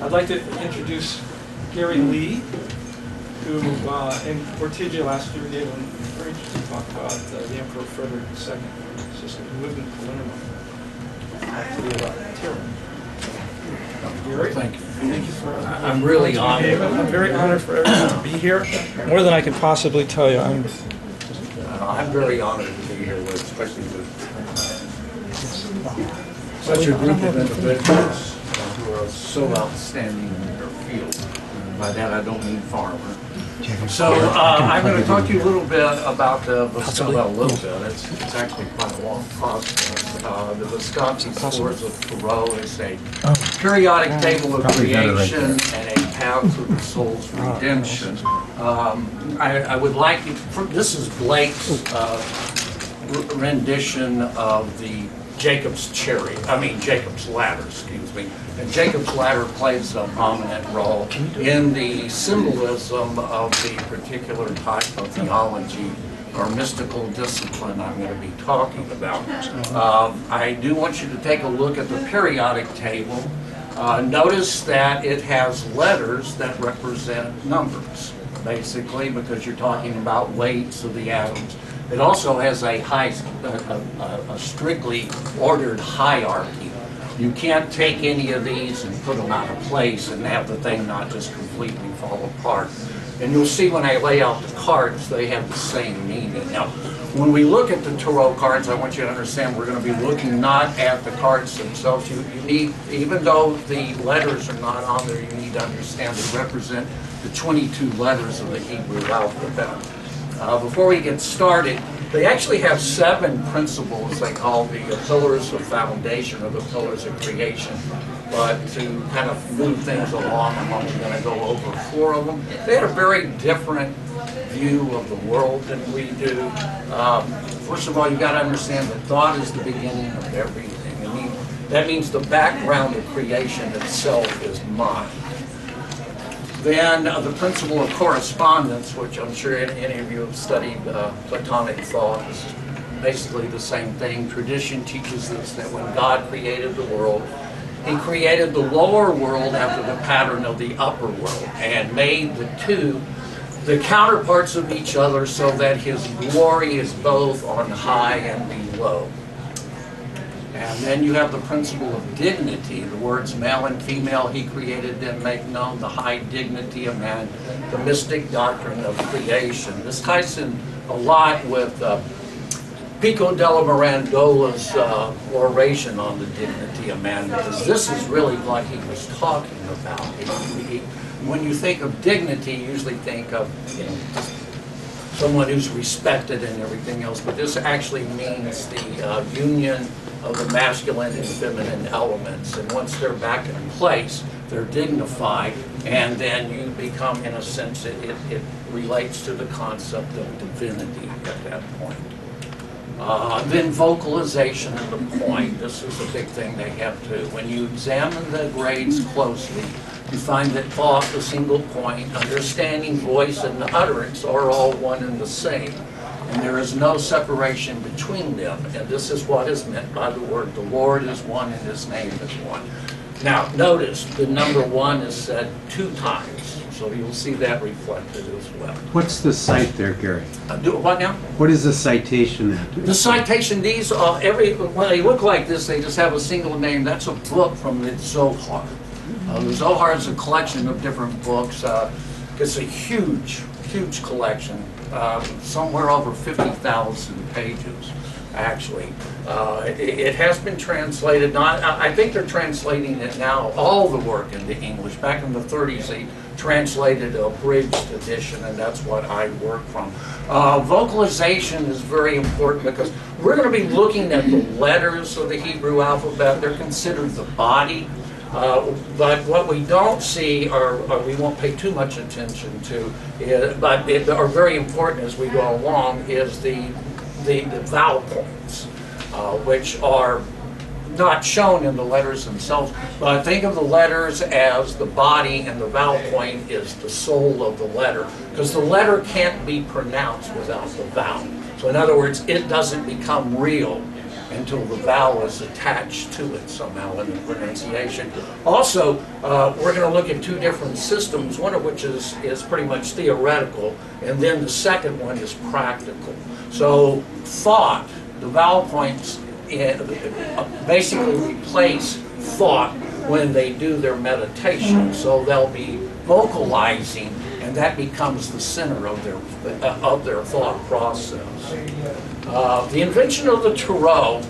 I'd like to introduce Gary Lee, who in Ortigia last year gave a very interesting talk about the Emperor Frederick II system, who lived in Palermo, actually about tyranny. Gary, thank you. Thank you for. I'm really honored. I'm very honored for everyone to be here. More than I can possibly tell you. I'm very honored to be here with, especially with such a group of individuals who are so outstanding in their field. And by that, I don't mean farmer. So I'm going to talk to you a little bit about Visconti. Well, a little bit. It's actually quite a long process. The Visconti Sforza is a periodic table of creation and a path to the soul's redemption. I would like you. This is Blake's rendition of the Jacob's ladder, excuse me. And Jacob's ladder plays a prominent role in the symbolism of the particular type of theology or mystical discipline I'm going to be talking about. I do want you to take a look at the periodic table. Notice that it has letters that represent numbers, basically, because you're talking about weights of the atoms. It also has a strictly ordered hierarchy. You can't take any of these and put them out of place and have the thing not just completely fall apart. And you'll see when I lay out the cards, they have the same meaning. Now, when we look at the tarot cards, I want you to understand we're going to be looking not at the cards themselves. You need, even though the letters are not on there, you need to understand they represent the 22 letters of the Hebrew alphabet. Before we get started, they actually have 7 principles they call the pillars of foundation or the pillars of creation. But to kind of move things along, I'm only going to go over 4 of them. They had a very different view of the world than we do. First of all, you've got to understand that thought is the beginning of everything. That means the background of creation itself is mind. Then the principle of correspondence, which I'm sure any of you have studied Platonic thought, is basically the same thing. Tradition teaches us that when God created the world, He created the lower world after the pattern of the upper world and made the two the counterparts of each other so that His glory is both on high and below. And then you have the principle of dignity. The words male and female He created them make known the high dignity of man, the mystic doctrine of creation. This ties in a lot with Pico della Mirandola's oration on the dignity of man, because this is really what he was talking about. When you think of dignity, you usually think of someone who's respected and everything else, but this actually means the union of the masculine and feminine elements, and once they're back in place, they're dignified, and then you become, in a sense, it relates to the concept of divinity at that point. Then vocalization of the point. This is a big thing they have too. When you examine the grades closely, you find that thought, the single point, understanding, voice, and utterance are all one and the same. And there is no separation between them. And this is what is meant by the word. The Lord is one and His name is one. Now, notice the number 1 is said 2 times. So you'll see that reflected as well. What's the cite there, Gary? What now? What is the citation? The citation, these are when they look like this, they just have a single name. That's a book from the Zohar. The Zohar is a collection of different books. It's a huge collection, somewhere over 50,000 pages, actually. It has been translated. I think they're translating it now, all the work into English. Back in the 30s, they translated a abridged edition, and that's what I work from. Vocalization is very important because we're going to be looking at the letters of the Hebrew alphabet. They're considered the body. But what we don't see, or we won't pay too much attention to, but are very important as we go along, is the vowel points, which are not shown in the letters themselves. But think of the letters as the body, and the vowel point is the soul of the letter, because the letter can't be pronounced without the vowel. So in other words, it doesn't become real until the vowel is attached to it somehow in the pronunciation. Also, we're going to look at two different systems, one of which is pretty much theoretical, and then the second one is practical. So thought, the vowel points basically replace thought when they do their meditation. So they'll be vocalizing, and that becomes the center of their thought process. The invention of the tarot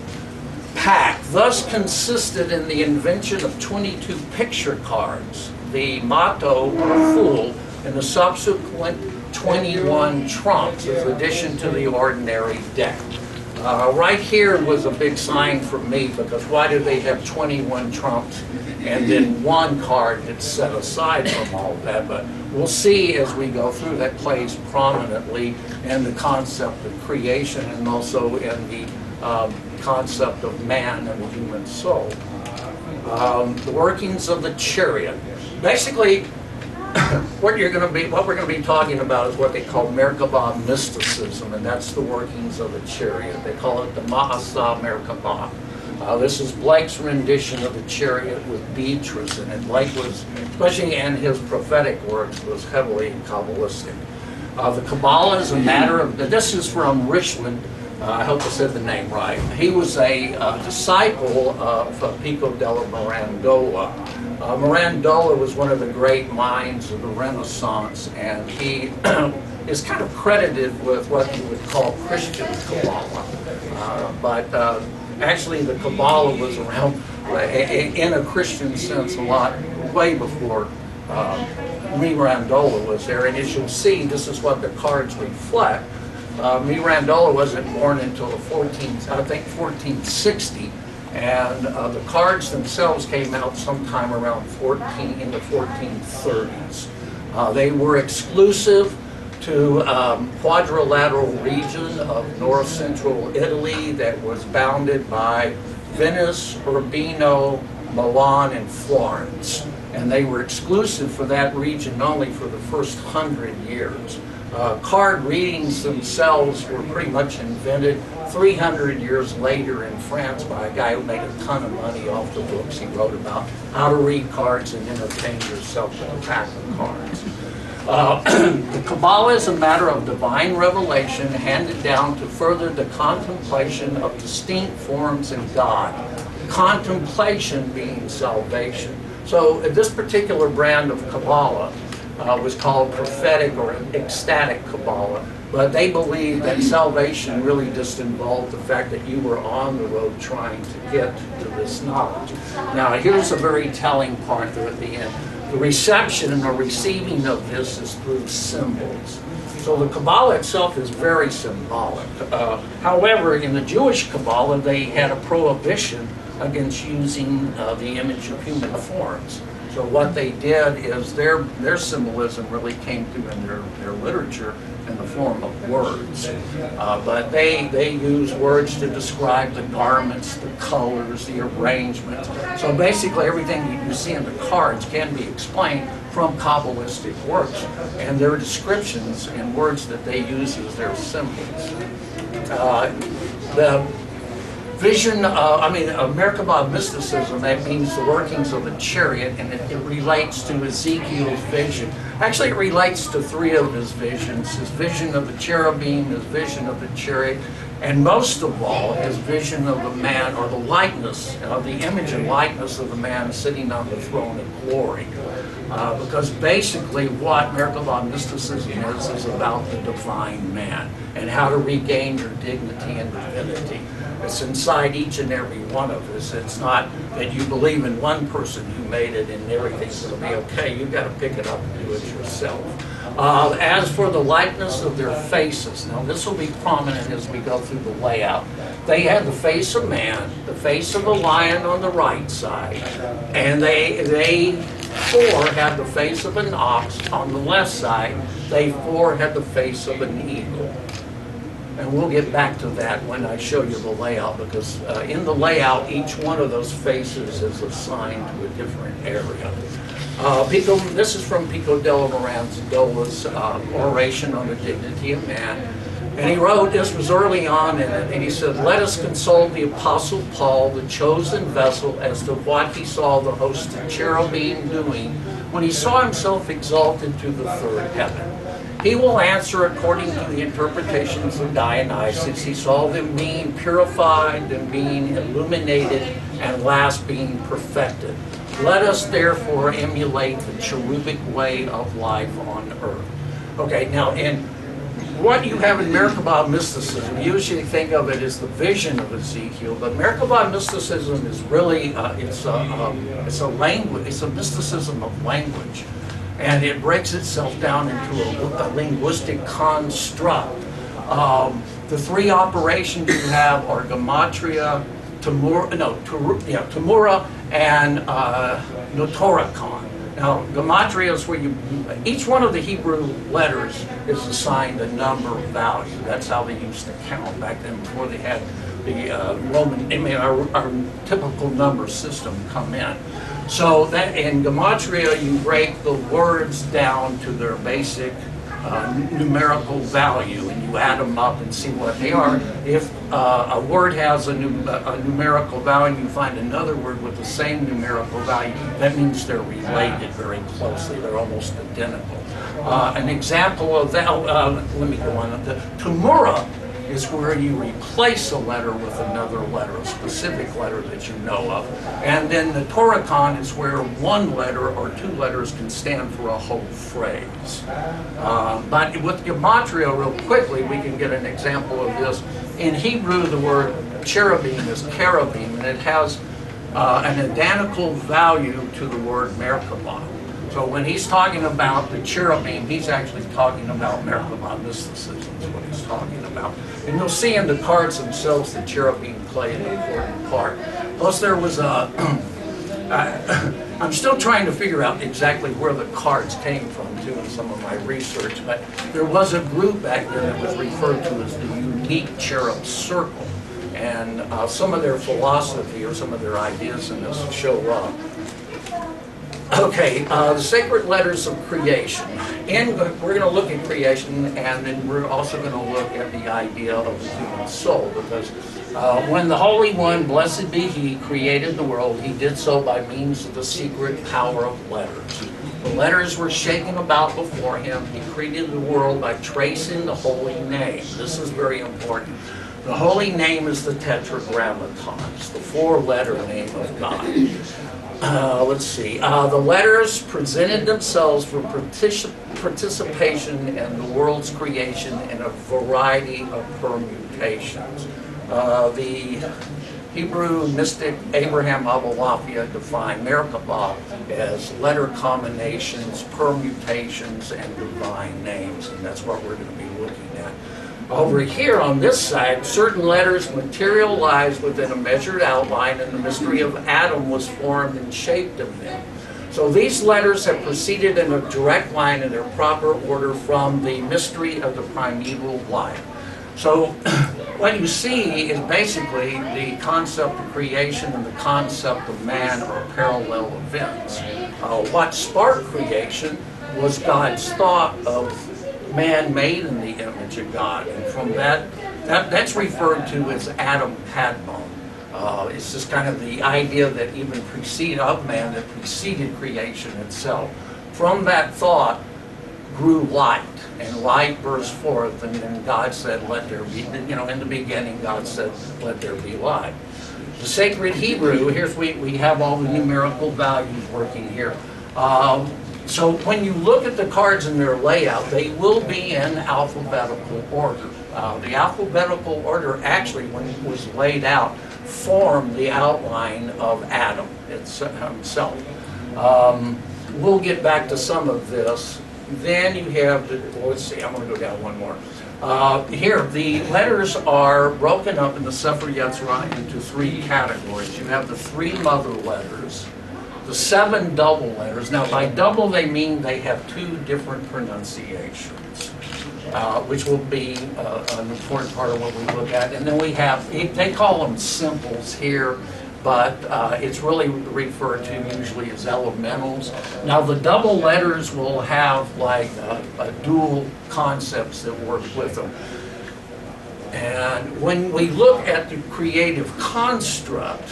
pack thus consisted in the invention of 22 picture cards, the motto or fool, and the subsequent 21 trumps as addition to the ordinary deck. Right here was a big sign for me, because why do they have 21 trumps and then one card that's set aside from all that? But we'll see as we go through that plays prominently in the concept of creation and also in the concept of man and the human soul. The workings of the chariot. Basically, what we're going to be talking about is what they call Merkabah mysticism, and that's the workings of the chariot. They call it the Mahasa Merkabah. This is Blake's rendition of the chariot with Beatrice, and Blake was, especially in his prophetic works, was heavily Kabbalistic. The Kabbalah is a matter of, this is from Richland, I hope I said the name right. He was a disciple of Pico della Mirandola. Mirandola was one of the great minds of the Renaissance, and he is kind of credited with what you would call Christian Kabbalah. But actually the Kabbalah was around in a Christian sense a lot, way before Mirandola was there. And as you'll see, this is what the cards reflect. Mirandola wasn't born until the 1460. And the cards themselves came out sometime around in the 1430s. They were exclusive to quadrilateral region of north central Italy that was bounded by Venice, Urbino, Milan, and Florence. And they were exclusive for that region only for the first 100 years. Card readings themselves were pretty much invented 300 years later in France by a guy who made a ton of money off the books he wrote about how to read cards and entertain yourself with a pack of cards. The Kabbalah is a matter of divine revelation handed down to further the contemplation of distinct forms in God. Contemplation being salvation. So this particular brand of Kabbalah was called prophetic or ecstatic Kabbalah, but they believed that salvation really just involved the fact that you were on the road trying to get to this knowledge. Now here's a very telling part there at the end. The reception or receiving of this is through symbols. So the Kabbalah itself is very symbolic. However, in the Jewish Kabbalah, they had a prohibition against using the image of human forms. So what they did is their symbolism really came through in their literature in the form of words. But they use words to describe the garments, the colors, the arrangements. So basically everything you see in the cards can be explained from Kabbalistic works, and their descriptions and words that they use as their symbols. The vision, Merkabah mysticism, that means the workings of the chariot, and it relates to Ezekiel's vision. Actually, it relates to three of his visions: his vision of the cherubim, his vision of the chariot, and most of all, his vision of the man, or the likeness, the image and likeness of the man sitting on the throne of glory. Because basically what Merkabah mysticism is about the divine man and how to regain your dignity and divinity. It's inside each and every one of us. It's not that you believe in one person who made it and everything's going to be okay. You've got to pick it up and do it yourself. As for the likeness of their faces, now this will be prominent as we go through the layout. They had the face of man, the face of a lion on the right side, and they four had the face of an ox on the left side. They four had the face of an eagle. And we'll get back to that when I show you the layout, because in the layout, each one of those faces is assigned to a different area. This is from Pico della Mirandola's oration on the dignity of man. And he wrote, this was early on in it, and he said, let us consult the Apostle Paul, the chosen vessel, as to what he saw the host of cherubim doing when he saw himself exalted to the third heaven. He will answer according to the interpretations of Dionysius. He saw them being purified and being illuminated and last being perfected. Let us therefore emulate the cherubic way of life on earth. Okay, now in what you have in Merkabah mysticism, you usually think of it as the vision of Ezekiel, but Merkabah mysticism is really, it's a language, it's a mysticism of language. And it breaks itself down into a linguistic construct. The three operations you have are gematria, Tamura, and Notoricon. Now, gematria is where each one of the Hebrew letters is assigned a number value. That's how they used to count back then before they had the our typical number system come in. So that in gematria, you break the words down to their basic numerical value, and you add them up and see what they are. If a word has a numerical value, you find another word with the same numerical value, that means they're related very closely. They're almost identical. An example of that, let me go on. The Tamura is where you replace a letter with another letter, a specific letter that you know of. And then the Toricon is where one letter or two letters can stand for a whole phrase. But with gematria, real quickly, we can get an example of this. In Hebrew, the word cherubim is cherubim, and it has an identical value to the word Merkabah. So when he's talking about the cherubim, he's actually talking about Merkabah mysticism is what he's talking about. And you'll see in the cards themselves the cherubim play an important part. Plus there was a, I'm still trying to figure out exactly where the cards came from too in some of my research, but there was a group back then that was referred to as the unique cherub circle. And some of their philosophy or some of their ideas in this show up. Okay, the sacred letters of creation. And we're going to look at creation, and then we're also going to look at the idea of the human soul, because when the Holy One, blessed be He, created the world, He did so by means of the secret power of letters. The letters were shaken about before Him. He created the world by tracing the holy name. This is very important. The holy name is the tetragrammaton, it's the four-letter name of God. Let's see. The letters presented themselves for participation in the world's creation in a variety of permutations. The Hebrew mystic Abraham Abulafia defined Merkabah as letter combinations, permutations, and divine names, and that's what we're going to be looking at. Over here on this side, certain letters materialized within a measured outline, and the mystery of Adam was formed and shaped of them. So these letters have proceeded in a direct line in their proper order from the mystery of the primeval life. So what you see is basically the concept of creation and the concept of man are parallel events. What sparked creation was God's thought of man made in the image of God, and from that's referred to as Adam Padmon. It's just kind of the idea that even preceded of man, that preceded creation itself. From that thought grew light, and light burst forth, and then God said, let there be, in the beginning God said, let there be light. The sacred Hebrew, here's we have all the numerical values working here. So when you look at the cards in their layout, they will be in alphabetical order. The alphabetical order actually, when it was laid out, formed the outline of Adam himself. We'll get back to some of this. Then you have, let's see, I'm going to go down one more. Here, the letters are broken up in the Sefer Yetzirah into three categories. You have the three mother letters, the seven double letters. Now, by double, they mean they have two different pronunciations, which will be an important part of what we look at. And then we have, they call them simples here, but it's really referred to usually as elementals. Now, the double letters will have like dual concepts that work with them. And when we look at the creative construct,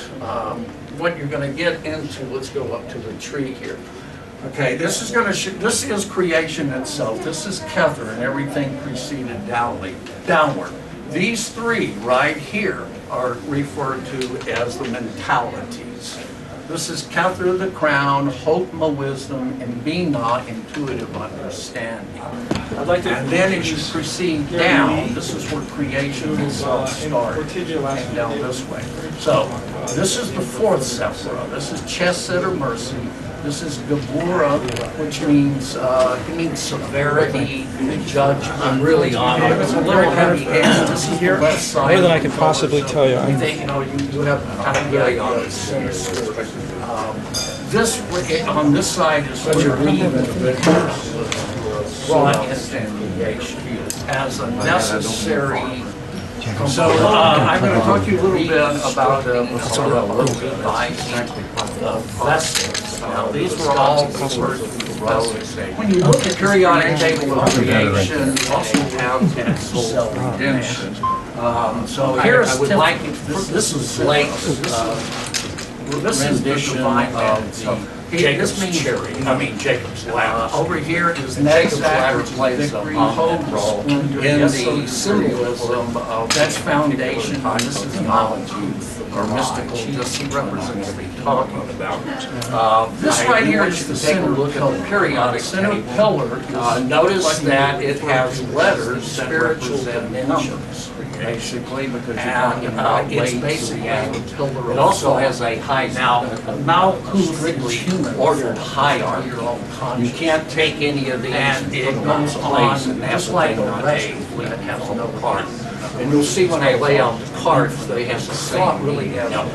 what you're going to get into, let's go up to the tree here. Okay, this is creation itself. This is Kether, and everything preceded downward. These three right here are referred to as the mentalities. This is Kether, the crown, Hokmah, wisdom, and Binah, intuitive understanding. I'd like to And then as you proceed down, this is where creation itself started, came down this way. So this is the fourth sephirah. This is Chesed, or mercy. This is Geburah, which means it means severity, judgment. I'm really honored. It's a little heavy hand. This is the left side. More than I could possibly tell you. I think, you know, you have kind of very sinister. This on this side is where brought into creation as a necessary. So I'm going to talk to you a little bit about the vessels. Now these were all referred to as vessels. When you look at periodic table of creation, you also have self-redemption. So here's I would like you. This is Blake's. This is the divine of Jacob's cherry. I mean Jacob's lamp. Over here is Jacob's ladder plays a role in the symbolism of that's foundation. This is knowledge, or mystical. Just represents what we're talking about. This right here is the center look at the periodic center pillar. Notice that it has letters, spiritual dimensions. Basically, because it's basically a pillar. It also has a high now strictly ordered hierarchy. You can't take any of these and it goes on just like a ray that has no part. And you'll see when I lay out the cards, they have the same really have.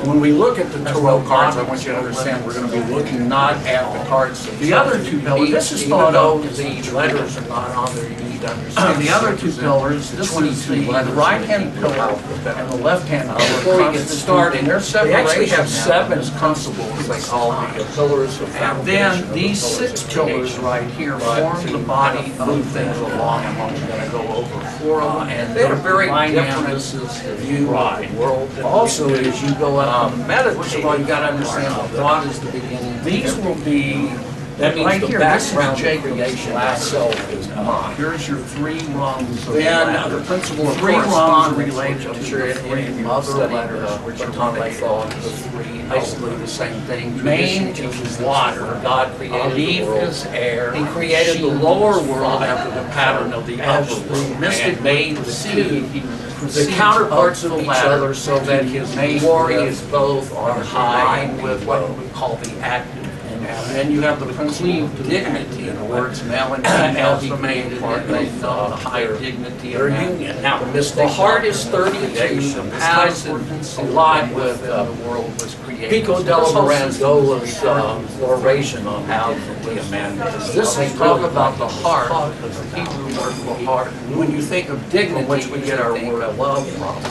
When we look at the tarot cards, I want you to understand we're going to be looking not at the cards. The other two pillars, this is thought of, the letters are not on there, you need to understand. The other two pillars, this is the right-hand pillar and the left-hand pillar. Before we get started, they actually have 7 principles, they call the pillars of foundation. And then these 6 pillars right here form the body, move things along, and I'm going to go over 4 of them. And they're very different view of the world. Also, as you go up and meditate, first of all, you've got to understand that God is the beginning. These will be, that means right the here, background of creation itself is mine. Here's your 3 rungs of then the principle of 3 rungs related to the 3 mother letters, which are Platonic thought, the 3, basically the same thing. Main is water. God created the world. Is air. He created the lower world after the pattern of the upper world. Mystic made the sea. The counterparts of each other so that his glory is both on high with what we call the active. And then you have the principle of dignity, in other words, male and female is the main part of the higher dignity of union. Now, the heart is 32, the paths a lot with the world was created. Pico della Mirandola's oration on how to be a man. This is talking about the heart, because the Hebrew word for heart, when you think of dignity, which we get our word love from,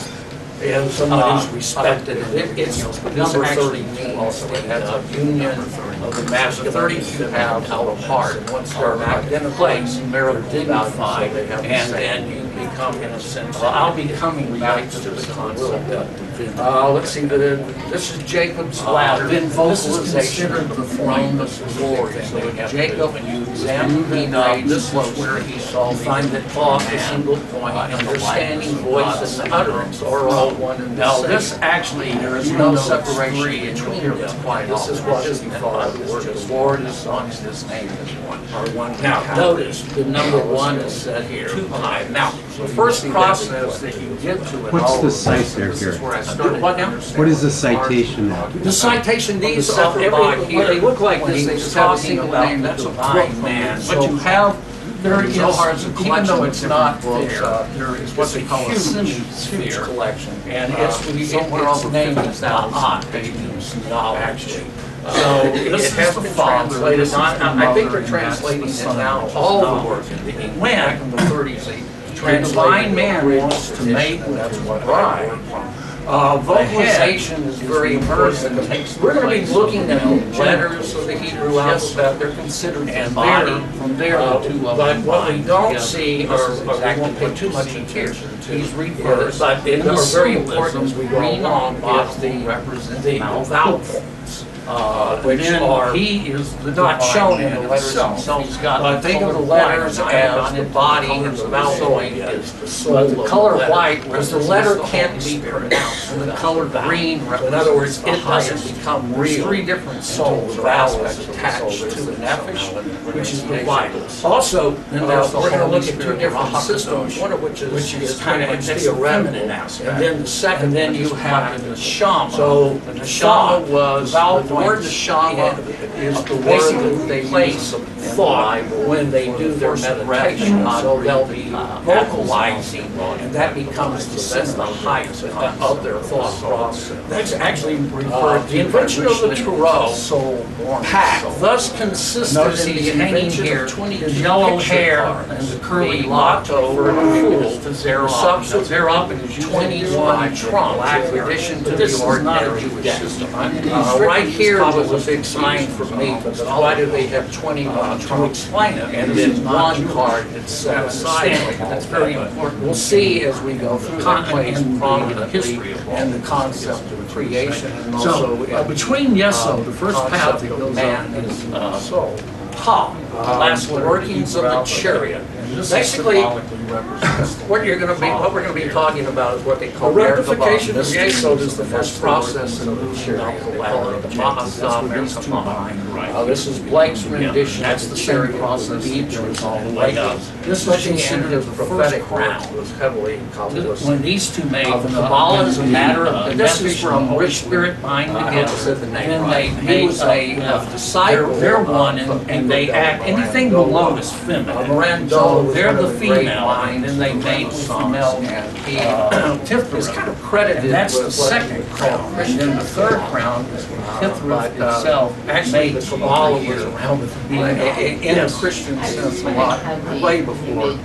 and someone who's respected, it's number 32 also. It has a union of the masculine. 32 have out of heart, and once they're back in a place, they're dignified, and then you become, in a sense, well, I'll be coming back to the concept. Let's see, this is Jacob's ladder. Then vocalization of the throne of glory. So we have Jacob, and you examine Binah. This was where he saw, find that thought, a single point, understanding, voice, and utterance are all one and the same. Now, this actually, there is no separation between them. This is what is thought. The Lord is on his name is one. Now, notice the number 1 is set here. 2 high. Now, the first process that you get to it. What's the site there, Gary? What is the citation there? The citation, these are they look like this. They just have a single name. That's a divine man. But you have, there is, even though it's not there is what they call a semi-sphere collection. And its name is Na'at, which means knowledge. So this has been translated. I think they're translating it now. All the work in the English back in the 30s. The divine man wants to mate with his bride. Vocalization is very important. We're going to be looking at the letters of the Hebrew alphabet. They're considered the body. From there, but what we don't see, or we won't pay too much attention to, these reversed, but they are very important as we go along, is the vowel forms. Which are not shown in the letters themselves, but think of the letters as the body and the vowel is the soul. The color white, because the letter can't be pronounced. The color green, in other words, it doesn't become real. Three different souls or aspects attached to the nephesh, which is the white. Also, we're going to look at two different systems, one of which is kind of the feminine aspect, and then the second, and then you have the shama. So the shama was the word neshama is the word that they place of thought when they do their meditation. So they'll be vocalizing, and that becomes the sense, the highest of their thought process. That's actually referred to the invention of the Tarot path. Thus consistent in the invention of 22 yellow hair and the curly lotto for the fool. Zerop is 21 trump, in addition to the ordinary system. Right here was a big sign for me, but why do they have 21 to explain it? And then one card that's set aside. That's very important. We'll see as we go through the plays prominently and the concept of creation. And also between Yeso, the first path that goes man is soul. Ha, last workings of the chariot. Basically, what we're going to be talking about is what they call rectification of Yesod is the first process in the chariot. They call it the Mahasam Merkabah. This is Blake's rendition. That's the chariot process. All the way up. This was considered the prophetic crown. Was heavily Kabbalistic. When these two made the Kabbalah is a matter of this is from rich spirit mind together. Then they make a disciple. They're one, and they act anything below is feminine. So they're the female, and then they made the female Tithra. It's kind of credited. And that's the second crown. And then the third crown is Tithra itself. Actually, the Kabbalah was around in a Christian sense a lot way before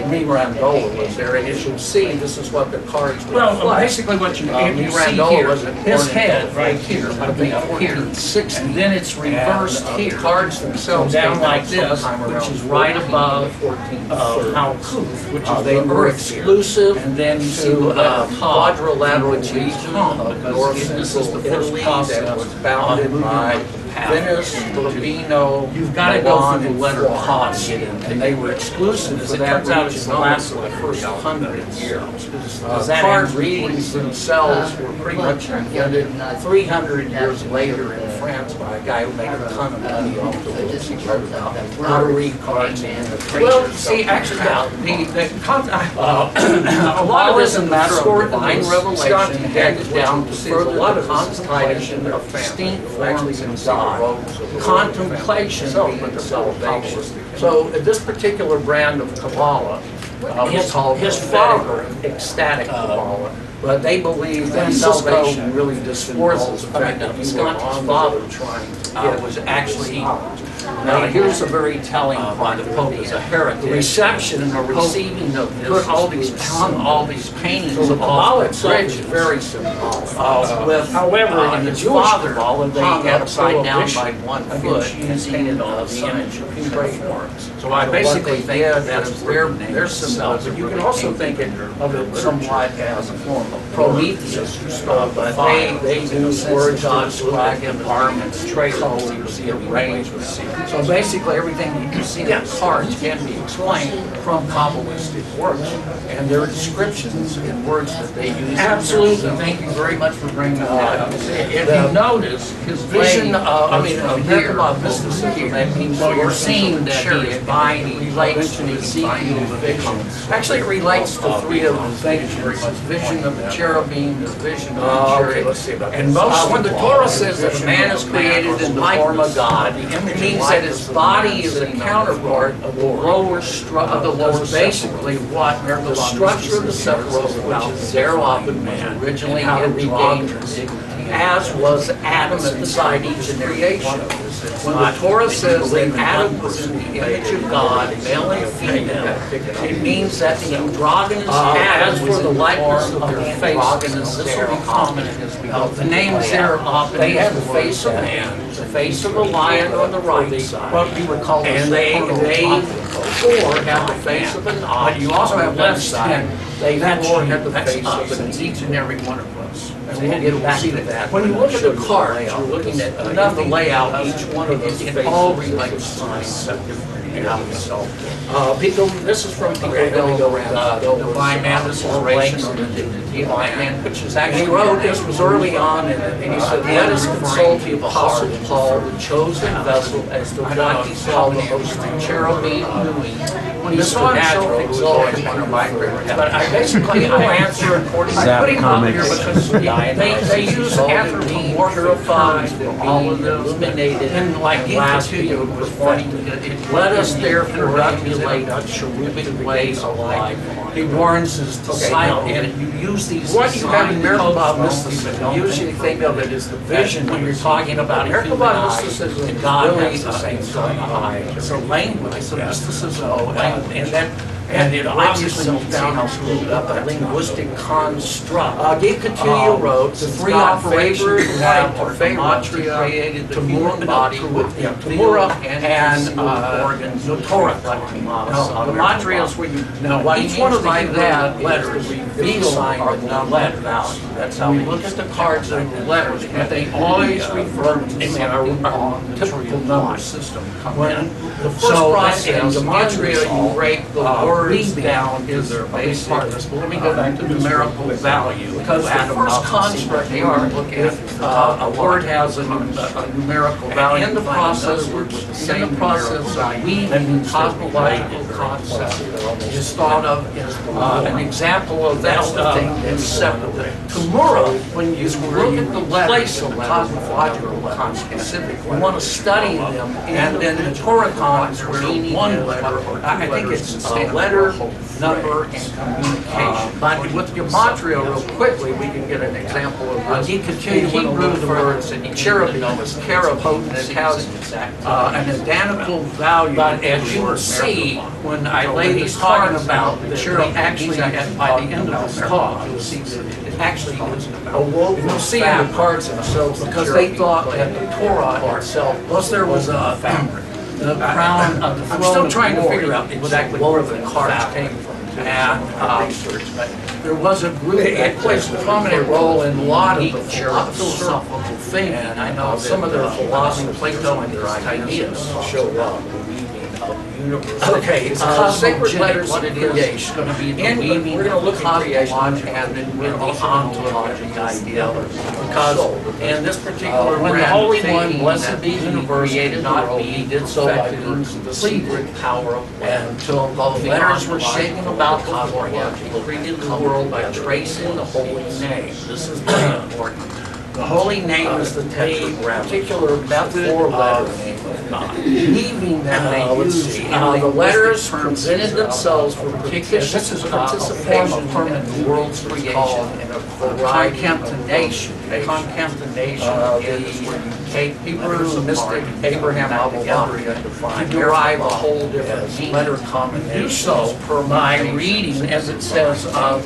Mirandola was there. And as you'll see, this is what the cards were. Well, basically what you see here, his head right here, up here, and then it's reversed here. Cards themselves down like this, which is right above Malkuth, which is they were exclusive, and then you see the quadrilateral region of North Central Italy that was bounded by Venice, Urbino. You've got to go through the letter Pa to get in, and they were exclusive for that. Turns out it's the last of the first 100 years. Card readings themselves were pretty much invented 300 years later in France by a guy who made a ton of money off the books. He wrote about how to read cards and the trade. Well, see, actually, a lot of this is a matter of divine revelation handed down to further the contemplation of distinct forms in God. Contemplation being salvation. So this particular brand of Kabbalah was called his father, ecstatic Kabbalah. But they believe that salvation really disforces the fact that Visconti's father trying to get was actually. Now here's a very telling part. The Pope is a heretic. The reception and the receiving of this put all these paintings of all the bridge very symbolic. However, in the Jewish Kabbalah, they had upside down by 1 foot using the image of human forms. So I basically think that is their symbol. But you can also think of it somewhat as a form of Prometheus. But they use words to describe environments, colors, and range. So basically, everything you see in the cards can be explained from Kabbalistic works, and their descriptions in words that they use. Absolutely. Thank you very much for bringing that up. If you notice, his vision, Merkabah mysticism, that means you're seeing that he is buying relates to Ezekiel vision. Actually, it relates to three of the things. Vision of the cherubim, the vision of the chariot. And most when the Torah says that a man is created in the form of God, it means that his body is a counterpart of the lower structure. Basically, what the structure of the Sephiroth, which is Zerah, was originally in the game. as was Adam inside each creation. When the Torah says that Adam was in the image of God, male and female, it means that the androgynous Adam was the likeness of their faces. This will be common. The names there, they have the face of man, the face of a lion on the right side, and they four have the face of an ox. But you also have left side. They four have the face of an each and every one of us. And we'll get back to that. When you look at the cards, you're looking at the layout. Each one of those faces all relates signs of different. People, this is from people Divine Man, this is Rachel, Divine Man, which is actually, he wrote, this was early on, and he said, let us consult the Apostle Paul, the chosen vessel, as to what he saw the host of cherubim doing. When he saw himself exalted, but I basically, I answer according to putting up here because they use anthropomorphified, all of them eliminated, and like last video performing, let us therefore emulate cherubic ways of life. He warns his disciples, and you use these. What you have in Merkabah mysticism, you usually think of it as the vision when you're talking about Merkabah mysticism and God really the same time. So language, so mysticism, and it obviously comes down how screwed up a linguistic construct. Gikatilla wrote the three operations created the human body with Tamura and organs, the Torah. The matria is where you each one of these letters reveal sign of the letter. That's how we look at the cards and the letters, and they always refer to the typical number system. When the first process, the matria, you break the words down is their base part of this. But let me go back to numerical value. Because the first construct they are looking at, a word has a numerical value. In the process, weaving cosmological concept is thought of as an example of that thing that's separate. Tomorrow, when you look at the letters of the cosmological concept specifically, you want to study them, and then the Torahcons where one letter, I think it's a letter, number, and communication. But with gematria, real quickly, we can get an example of this. In Hebrew, the word cherubim is cherubim, and it has an identical value. But as you will see, when I lay these talking about the cherubim, actually, by the end of this talk, you'll see that it actually is you'll see in the cards themselves, because they thought that the Torah itself, plus there was a the crown of the throne. I'm still trying to figure out exactly where the cards came from. And there was a group that plays a prominent role in a lot of the philosophical thing. And I know some of their philosophy, Plato and their ideas show up. Okay, sacred letters of creation. Going to be the weaving. We're going to look at creation and then we'll be on to the idea. Because in this particular when the Holy One, blessed be He, created not be, did so by virtue of the secret power of God. Until the letters were shaken about before Him, He created the world by tracing the holy name. This is very important. The holy name is the particular method of weaving them they use. The letters presented themselves for particular participation in the world's creation and a concatenation. Concatenation is where you take Hebrew, mystic, Abraham, to derive a whole different letter combination. Do so by reading, as it says,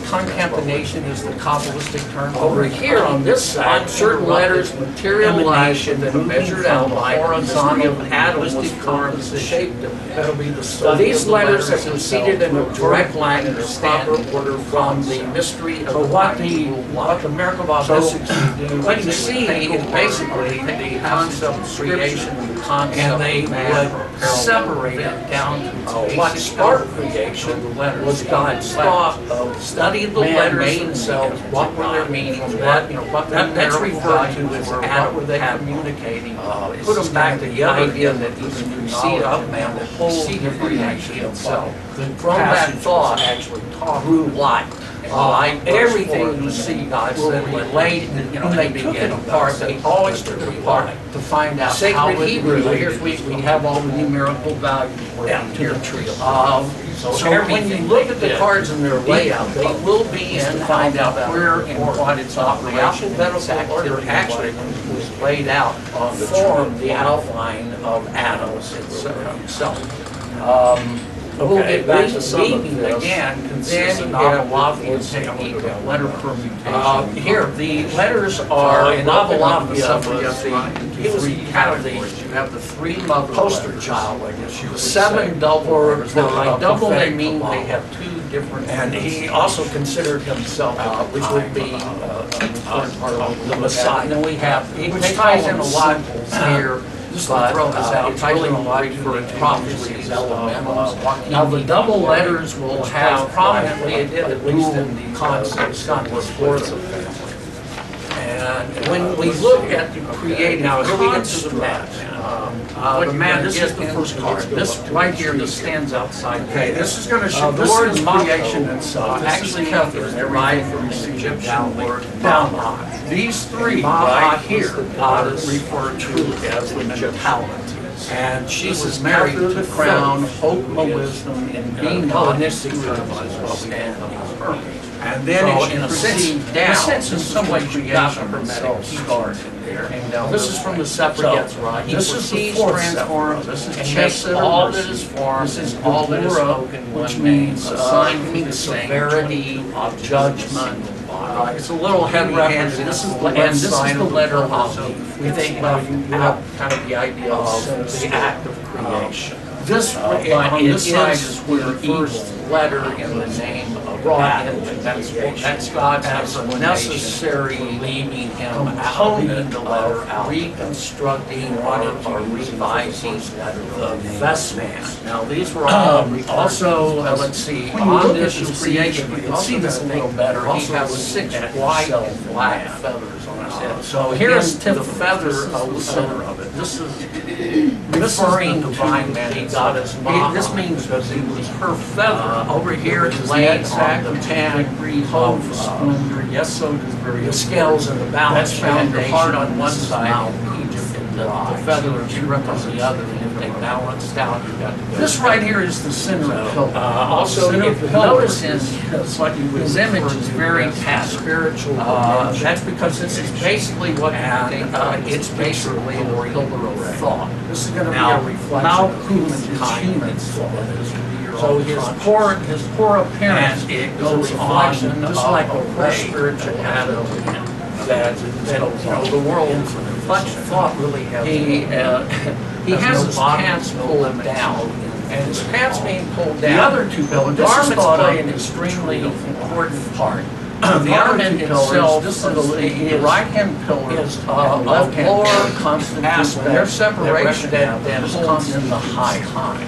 concatenation is the Kabbalistic term. Over here on this side, certain letters materialize in the measured outline horizontal and atomistic forms that shape them. That'll be the so these letters are proceeded in a direct line in a proper order from the mystery of what the miracle of mystics do. What you see is basically the concept of creation and the concept and they would separate it down to what sparked creation was God's thought of studying the letters themselves, what were their meanings, that's referred to as how were they communicating. Put them back to the idea that even precede of man, the whole creation itself. From that thought actually grew light. Everything you see, God said, related, when they took it apart, they always took it apart to find out how it Hebrew. Here's we have all the numerical values down here. So when you look at the cards in their layout, they will be to find out where and what its operation actually was laid out form the outline of atoms itself. We'll get back to some of this. Again, then you have technique of letter permutation. Here, the letters are in Novolognia. You have the three mother poster child, I guess you would say. 7 double, or by double they mean they have 2 different. And he also considered himself, which would be an important part of the Messiah. And then we have, which ties in a lot here. Just to throw this out, it's really right for its prophecies. Now the double letters will have prominently, at least in the concepts, not the Sforza family. And when we look at the creating, now here we get to the map. The map, this is the first card. This right here, this stands outside. Okay, this is going to show the word creation itself. Actually, Kepler derived from the Egyptian word down. These 3 right here are referred to as the mentality. And she was married to crown, hope, wisdom, and being Hellenistic terms. And then so in a sense, in some way, she got a hermetic start in there. And this is from the suffragettes, right? This is the transformed. This is chess. All that is formed. This is all that is spoken, which means severity of judgment. It's a little heavy-handed. This is the letter of. We think about kind of the idea of the act of creation. This on this side is where the first letter in the name of God. That's God as a necessary leaving him component the letter out, reconstructing or revising the vestment. Now these were all also let's see on this creation. You can see this a little better. He has 6 white and black feathers on his head. So here's the feather of the center of it. This is referring to divine man. This means that it was her feather. Over here is laid on the 10 degrees of splendor. Yes, so does the scales and the balance. That's found your heart on one side, Egypt, and the feather of Europe on the other. And if they balanced out, you got this right here is the center pillar. Also, if you notice his image is very spiritual. That's because this is basically what it's basically a pillar of thought. This is going to be a reflection of human. So his poor appearance, it goes on just like a poor spiritual atom that the world's reflection. Thought really he has his pants pulled down, and his pants being pulled down. The other 2 pillars, garments play an extremely important part. The garment itself, the right-hand pillar is left-hand lower constant aspect. Their separation then comes in the high.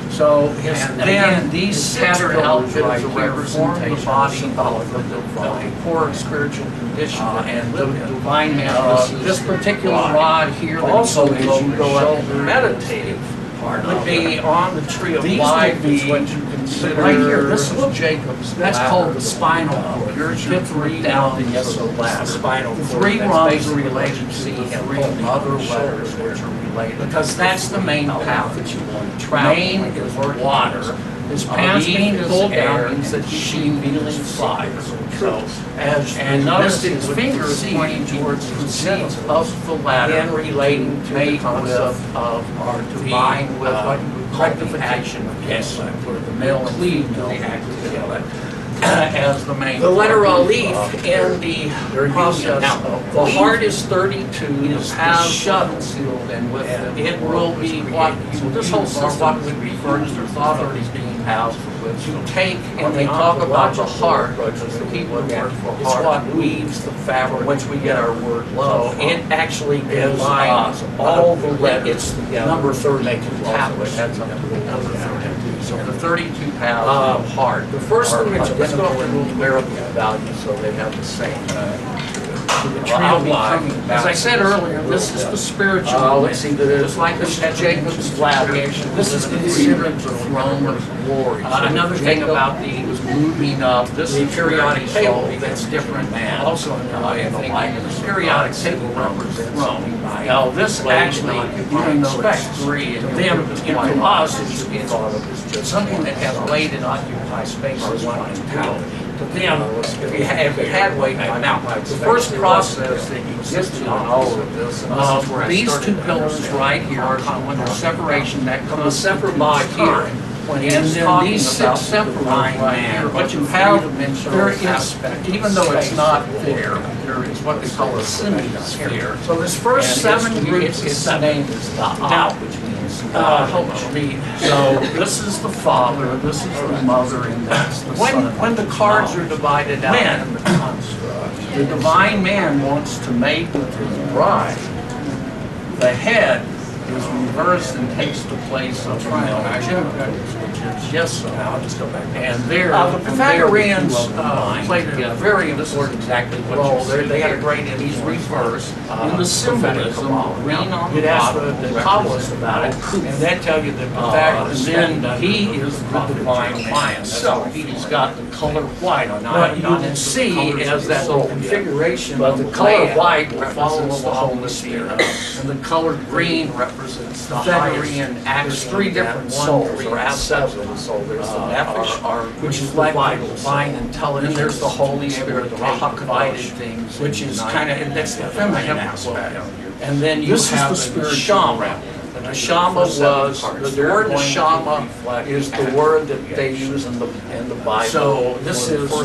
So then these 6 pillars right here form the body of the poor spiritual condition and the divine man. This particular rod here, also as you go up the meditative part, would be on the tree of life. Is what you consider right here. This is Jacob's. That's called the spinal cord. Yours your 3 down the spinal cord. 3 rungs are related to the 3 other letters which are related. Because that's the main path that you want to travel. Main is water. His pants being pulled down means that she feeling fire. So, and notice his fingers pointing towards the seeds of the ladder, and relating to the concept of our divine with rectification of yes, for the male and female as the main. The letter Aleph in the process. Now, the heart is 32. It has shut sealed, and with it will be what this whole system what would refer to the thought of these being housed. You take and they talk about the heart, which is the Hebrew word for heart. It's what weaves the fabric, which we get our word love. So it actually combines all the letters. It's number 32 tablets. That's up to the number 32. So the 32 paths of heart. The first thing let's go over the numerical value, so they have the same. As I said earlier, this is the spiritual. Let's see, Just like this Jacob's ladder. This is considered the throne of glory. Another thing about the moving up, this is periodic table that's different. Also, the periodic table represents throne. Now, this actually, even though it's three, to them, to us, it's something that has weight and occupies space as one tower. To them, if you had weight now, the first process that existed on all of this, these two pillars right here, when there's separation, that comes separate by here. And then these six separate right here, but you have, there is, even though it's not there is what they call a semi-sphere. So this first seven groups is named as the out, which means so this is the Father, this is the Mother, and that's the Son. When the cards are divided out in the construct, the divine man wants to mate with his bride. The head is reversed and takes the place of Melchizedek, which is yes. Now I'll just go back. And there, the Pythagoreans played a very important role. They had a great. He's reversed in the symbolism. Green on the bottom. The Kabbalists about it, and they tell you that Pythagoras. Then he is the divine lion. So he's got the color white. What you can see as that little configuration. But the color white follows the Holy Spirit, and the color green represents the Pythagorean. There's three different souls or aspects of the soul. There's the Nephesh, which is like the divine intelligence. And there's the Holy Spirit, the divided things, which is kind of, that's the feminine aspect. And then you have the Shama. The neshama was, the word neshama is the word that they use in the Bible. So this is, so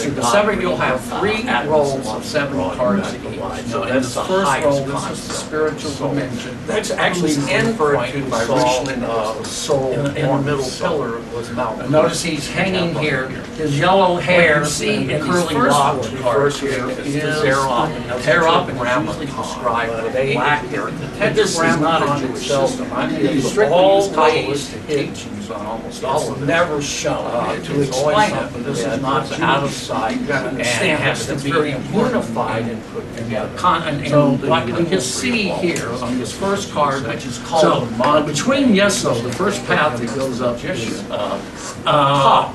the seven, you'll have three rolls of seven cards each. So that's the first roll, this is the spiritual dimension. That's actually referred to by Richland soul in the middle pillar was Malcolm. Notice he's hanging here, his yellow hair, see, and curly locks reversed here is Terop and usually described with black hair. This is not on itself. He's always teachings on almost all of it. Never shown to explain it, but this is not out of sight and has to be unified and put together. So, like we can see here on this first card, which is called between Yeso, the first path that goes up is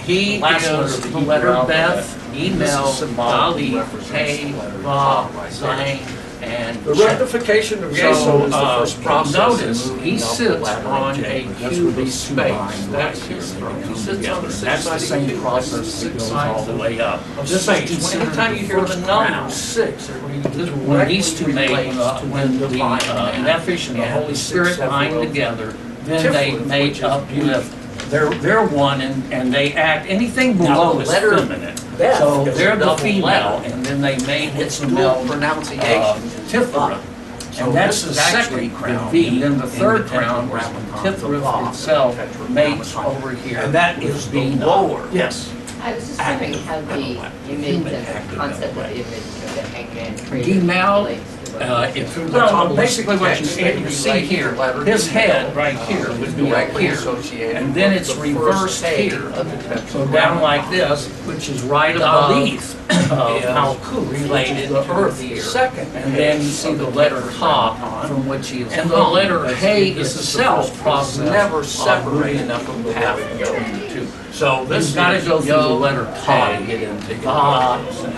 he is the letter Beth, Emel, Ali, Hey, Va, Zayn, and the rectification of Yeso is the first process. Notice he sits on a cubic space. That's his throne. He sits on the six. That's the same process that goes all the way up. Just anytime you hear the number 6, when these two made, when the Nephesh and the Holy Spirit bind together, then they mate up with. They're one, and they act anything below is feminine. So they're the female, and then they mate with the male pronunciation, Tithra. And that's the second crown. And then the third crown, Tithra itself, mates over here. And that is the lower. Yes. I was just wondering how you made the concept of the image of the hangman created. Well, basically what you see here, his head right here would be up here, and then it's reversed here, so down like this, which is right above Malkuth, related to Earth here. And then you see the letter Ha, from which he is and the letter Hey is the self process, never separated enough from the path to go into. So this got to go through the letter Ta to get into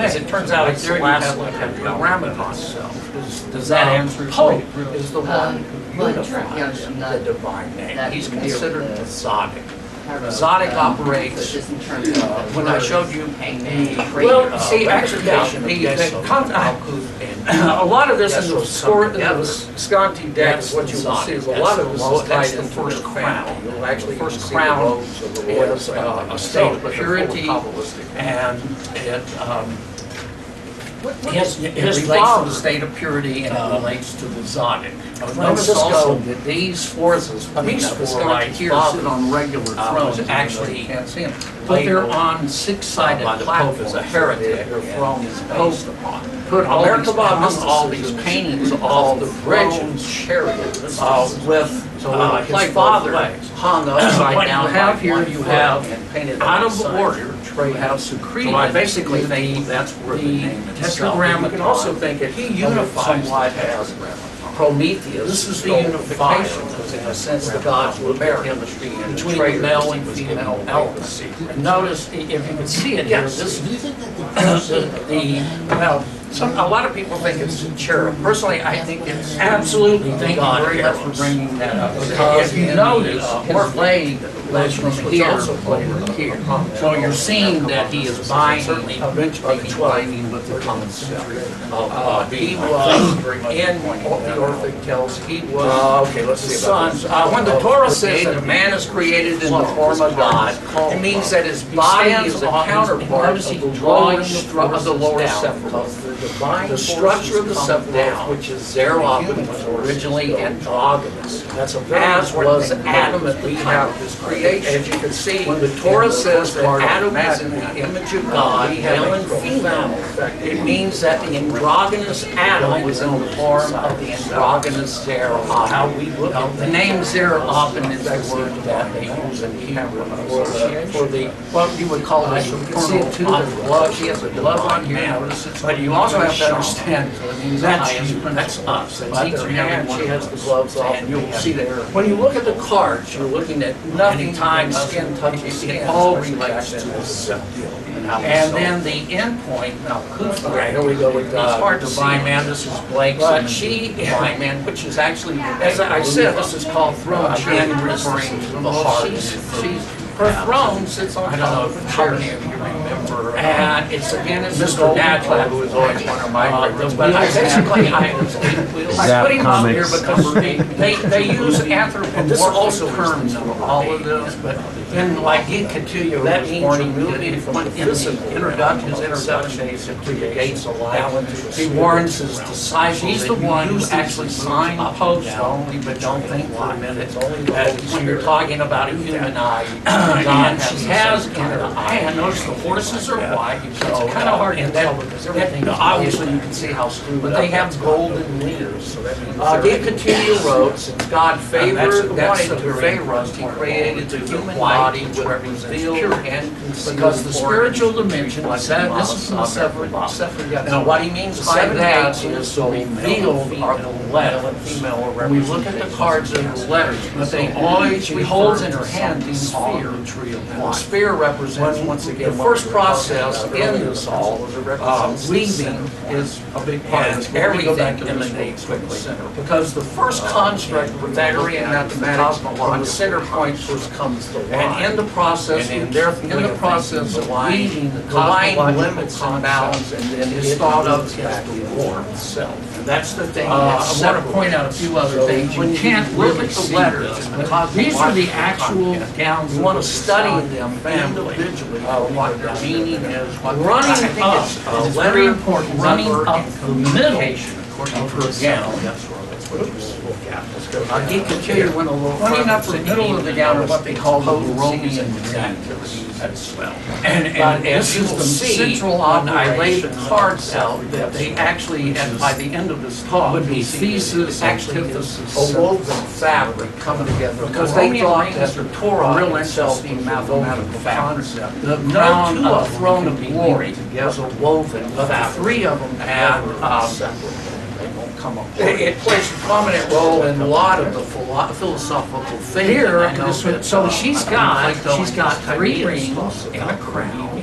as it turns out, it's the last letter, the Ramadan self. Does that answer your question? Is the one who unifies the divine name. He's considered the Zodic. Zodic operates, when I showed you well, see, actually, a lot of this in the Visconti deck, what you will see is a lot of this is tied in the first crown. You'll actually first crown is a state of purity, and it relates to the state of purity, and it relates to the Zodic. Notice also that these Sforzas, these four right here sit on regular thrones. Actually, you can't see them, but they're on six-sided platforms. As a heretic, their throne is based upon. Put all these paintings of the bridges, chariots, with his father hung upside down. What you have here, you have out of order. You have secreted. So basically, that's where the name tetragram. You can also think that he unifies somewhat as Prometheus. This is the unification, because in a sense the gods were married between the male and female elements. And notice, if you can see it here, this a lot of people think it's a cherub. Personally, I think it's absolutely the god. Thank you very much for bringing that up. Because if you notice, his leg goes from here to here. So you're seeing that he is binding with the concept. He was in the Orphic tells he was okay, let's see the son. When the Torah says that a man is created in the form of God, it means that his body is a counterpart of the lower Sephiroth. The structure of the Sephiroth, which is Zerah, was originally androgynous, as was Adam at the time of his creation. As you can see, when the Torah says that Adam is in the image of God, male and female, it means that the androgynous Adam was in the form of the androgynous Zerah. The name Zerah often is the word that they use in Hebrew for the what you would call the supernal blood. She has a blood on here, but you also have to understand that's us. She has the gloves off, and you'll see that when you look at the cards, you're looking at nothing time skin touching skin. All relates to the self. And then the end point, now Kasbah, here we go with it's hard to find, man. This is Blake's Divine Man, which is actually, as I said, this is called throne. Again, referring to the heart. Her throne sits on top of the chair. And it's again, it's Mr. Dadlab, who is always one of my favorites. But I basically, I put him up here because they use anthropomorphic terms for all of this, but in like Gikatuya, that means removing from the introduction, his introduction to the gates of life. He warns his disciples. He's the one who actually signed post only, but don't think for a minute. When you're talking about a human eye, and she has in her hand, notice the horses are white, so it's kind of hard to tell because everything, obviously you can see how screwed but they have golden leaders. So that means Gikatuya wrote, since God favored wanted to favor us, he created the human body which revealed and because the spiritual dimension, this is the separate. Now what he means by that is so revealed are the letter and female. When we look at the cards and the letters, but they always, she holds in her hand the sphere. The sphere represents, once again, the first process in this all, weaving is a big part of it. Everything emanates quickly. Because the first construct of Pythagorean mathematics, from the center point first comes the line. And in the process, of weaving, the line limits and bounds, and then is thought of as the war itself. That's the thing. I want to point out a few other things. You can't look at the letters. These are the actual gowns. You want to study them individually, what their meaning is. Running up, it's very important, running up the middle of her gown. Gikatuya went a little running up the middle of the gown are what they call the Romean activities as well. And this is the central operation. I laid the cards out that they actually, and by the end of this talk, would be thesis, antithesis, a woven fabric coming together. Because they thought that the Torah itself was a mathematical concept. The crown of the throne of glory was a woven fabric. Three of them had it plays a prominent role in a lot of the philosophical thinking. Here, so she's got 3 rings and a crown.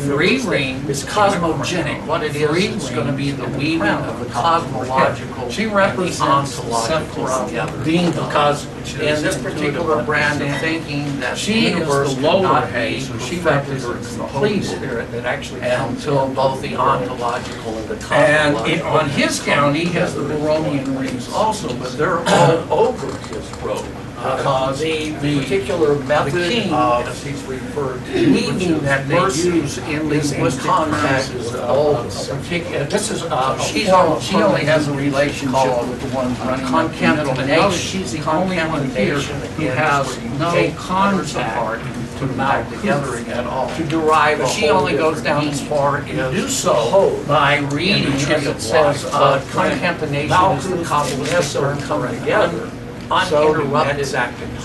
3 rings. It's cosmogenic. What it is going to be the weaving of the cosmological. She represents the being, because in this particular brand of thinking that she is the lower hay, so she represents the Holy Spirit that actually comes to both the ontological and the cosmological. And on his gown, he has the Baromean rings also, but they're all over his robe. Because the particular method of, as he's referred to, weaving that they use in linguistic contact is all particular. This is she only has a relationship with the ones running concatenation. She's the only one here who has no contact to mount together at all. To derive, but she only goes down as far as do so by reading, as it says, concatenation is the combination coming together. uninterrupted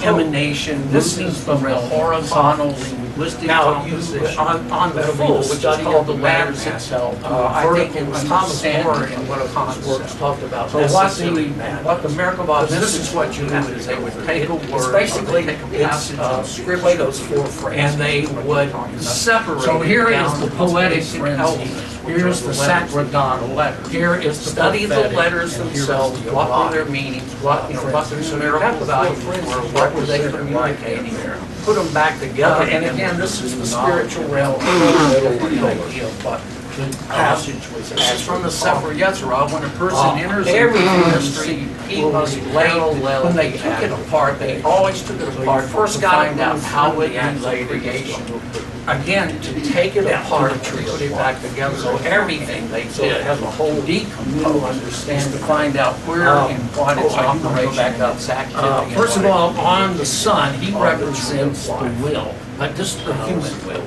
emanation. This is from the horizontal linguistic composition. On the full, which is called the letters itself, I think it was Thomas More in one of his works talked about. So what the Merkabah, this is what you do is they would take a word, basically it's Plato's four phrases, and they would separate. So here is the poetic frenzy. Here's the sacerdotal letter. Here is the study the letters themselves. What were their meanings? What their numerical values were? What were they communicating? Put them back together. And again, this is the spiritual realm. But the passage was from the Sefer Yetzirah. When a person enters every ministry, he must parallel. When they took it apart, they always took it apart. First, got to find out how it lay creation. Again, to take it apart, to put it back together. So everything they did has a whole decompose understand to find out where and what it's operating. First of all, on the sun, he represents the will, but just the human will.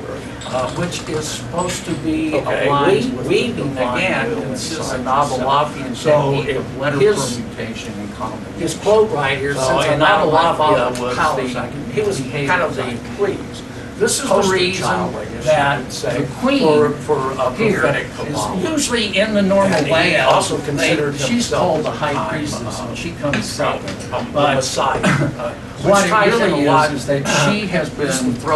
Which is supposed to be aligned with weaving again consists of Nabalafian technique of letter permutation and combination. His quote right here says Nabalafia was he was kind of the please. This is the reason that the queen here is usually in the normal layout. Also considered she's called the high priestess, and she comes second. But what it really is that she has been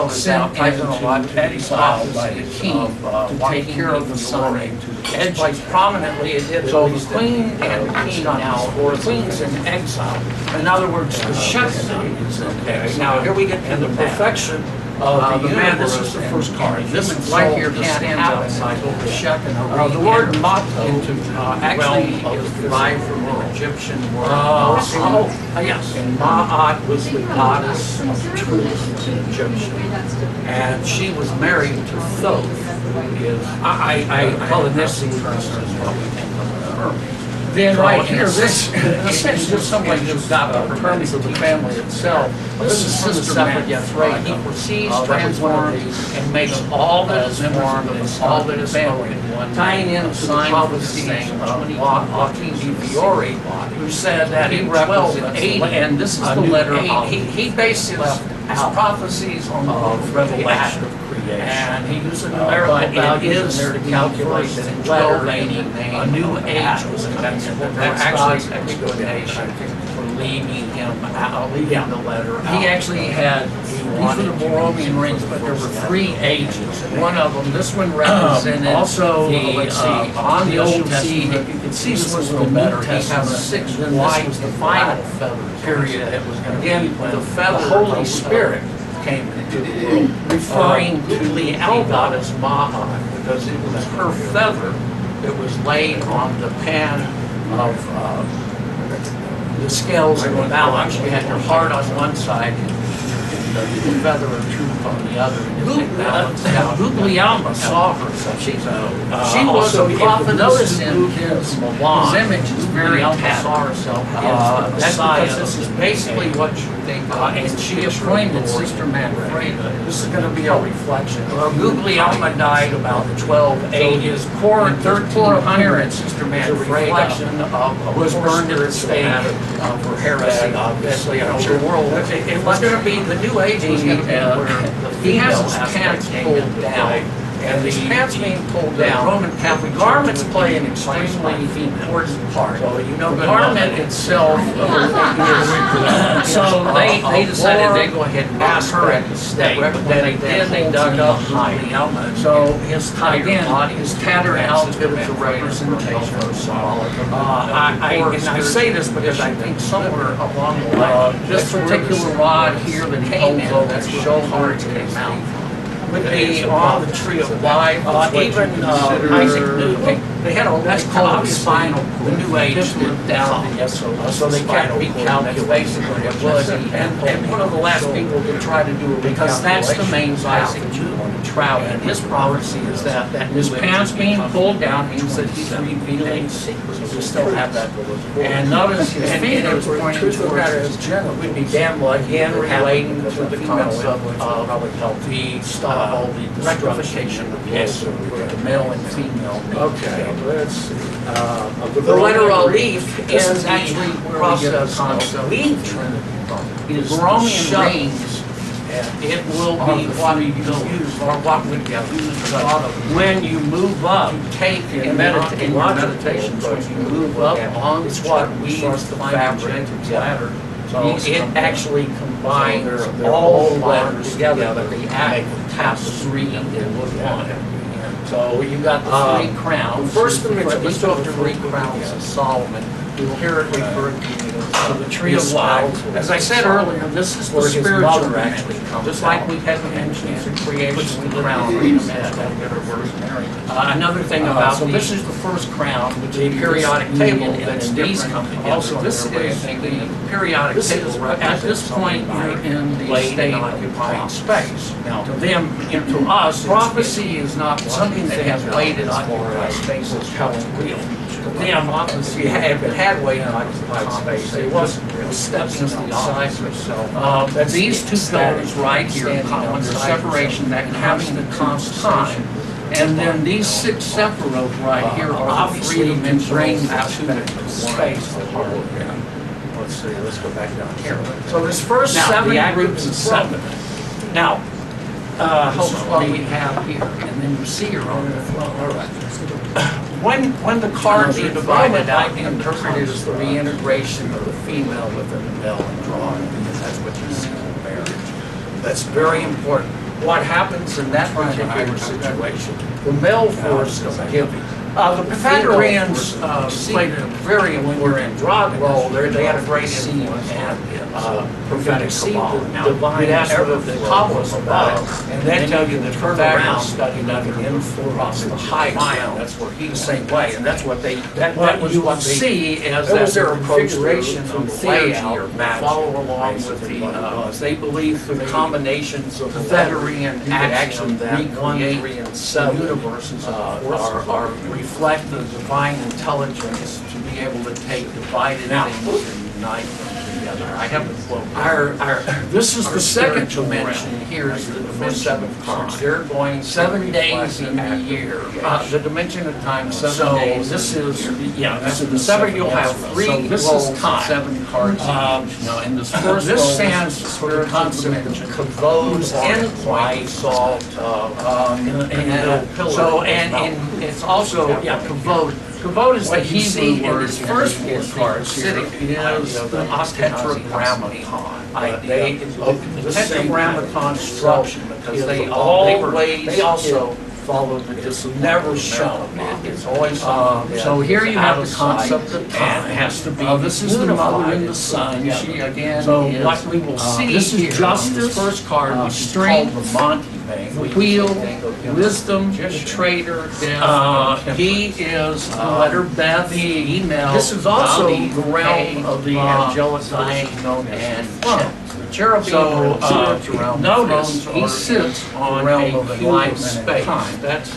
sent into exile by the king to take care of the son. And she's prominently it did. So the queen and the king now, or the queen's in exile. In other words, the Shekinah is in. Now here we get to the perfection of the man. This is the first card. This right here can't happen. The Shekinah. The word motto actually is derived from the Egyptian word. Yes. And Ma'at was the goddess of truth in Egyptian. And she was married to Thoth. I call it this is what we think of her. Then right here, this in a sense is somebody who's got the terms of the family itself. This is Sister Metaphysical. He perceives, transforms, and makes all that is formed and all that is family. Tying into the prophecy of Joaquin de Fiore, who said that he represents 8, and this is the letter of. He based his prophecies on the revelation of creation. And he used a numerical value in there to calculate that in 1280, a new age was invented. That's God's explanation for leaving him out, leaving the letter out. He actually had, these were the Borromean rings, but there were 3 ages. One of them, this one represented also on the Old Testament, you can see this was a little better. He has 6 white, was the final feather period that was going to be when the Holy Spirit came into the world, referring to the goddess Ma'at, because it was her feather that was laid on the pan of the scales of the balance. You had your heart on one side and the feather of truth on the other. Guglielma saw her such. She was a prophet. Notice in his image is very saw herself as the Messiah. This is basically what you think of. And she appointed Sister Manfreda. This is going to be a reflection. Guglielma died about 1280. His third core appearance, Sister Manfreda, was burned at the stake for heresy. Obviously, the world. It was going to be the New Age was going to be where he has his pants pulled down. And the pants being pulled down, Roman Catholic garments play an extremely important part. So you know, the garment itself is so they decided they'd go ahead and ask her at the stake. But then they dug up Guglielma. So his tattered outfit is a representation of symbolic. I say this because I think somewhere along the line, this particular rod here that came in, that's where the cards came out, would be on the tree of life. Even Isaac Newton, they had a that's called a spinal cord. The New Age lived down so they can't be calculated. Basically, it was. And one of the last people to try to do it because that's the main Isaac Newton travel. And his prophecy is that his pants being pulled down means that he's revealing secrets. We still have that. And notice his fingers pointing towards his general. Would be damn like again relating to the concept of the stuff rectification of yes, the male and female. Okay, let's see. The letter Aleph is actually the process of leaf is Bromine rings, and it will be what you use, or what would you use when you move up, take in meditations, when you move up on what we use the fabric together. So it actually combines all the letters together, but the act tapestry in one. So you got the three crowns. The first dimension, let's talk the three crowns of Solomon. You'll hear it referred to the tree of life. As I said earlier, this is the spiritual dimension. Just like we had mentioned the creation of the crown. Another thing about this is the first crown, which is the periodic table that's different. Also, this is the periodic table. At this point, you're in the state of occupying space. Now, to them, to us, prophecy is not something that has weight in occupied space as telling real. Them, obviously, if it had weight in occupied space, it wasn't real. Steps inside yourself. These two pillars right here, under separation, that having the constant time. And then these six sephirot right here are obviously membrane aspect of space. Let's see, let's go back down here. So this first seven groups of seven. Now, this is what we have here, and then you see your own flow. All right. When the cards are divided out, interpreted as the reintegration of the female within the male and drawing, because that's what you see in marriage. That's very important. What happens in that particular situation? The male force is giving. The Pythagoreans played a very important role there. They had a great influence and prophetic Kabbalah. Now, you'd ask the Kabbalists about it, and they tell you that Pythagoras studied under him for the high ground. That's where he was the same way, and that's what they. That was what they see as their configuration of the layout or follow along with the. They believe through combinations of Pythagorean action that 1, 3, and 7 universes are reflect the divine intelligence to be able to take divided things and unite them together. I have the quote. This is the second dimension. Here's the dimension of time. They're going 7 days in the year. The dimension of time, 7 days. This is this is the 7. You'll have 3 rolls of 7 cards. No, in this first this stands for the concept of Kavod's endpoint solved so and it's also Kavod. Kavod is the Hebrew word. His first 4 cards sitting is the tetragrammaton. The tetragrammaton structure because they also follow the just never shown. It's always so here you have the concept of time. It has to be. This is the mother and the son. She again. So what we will see this is justice. First card, which is called the Monty. The wheel, wisdom, the traitor, he is the letter Beth, the email. This is also the realm of the angelic being known as the cherubim. So notice he sits on the realm of life space. That's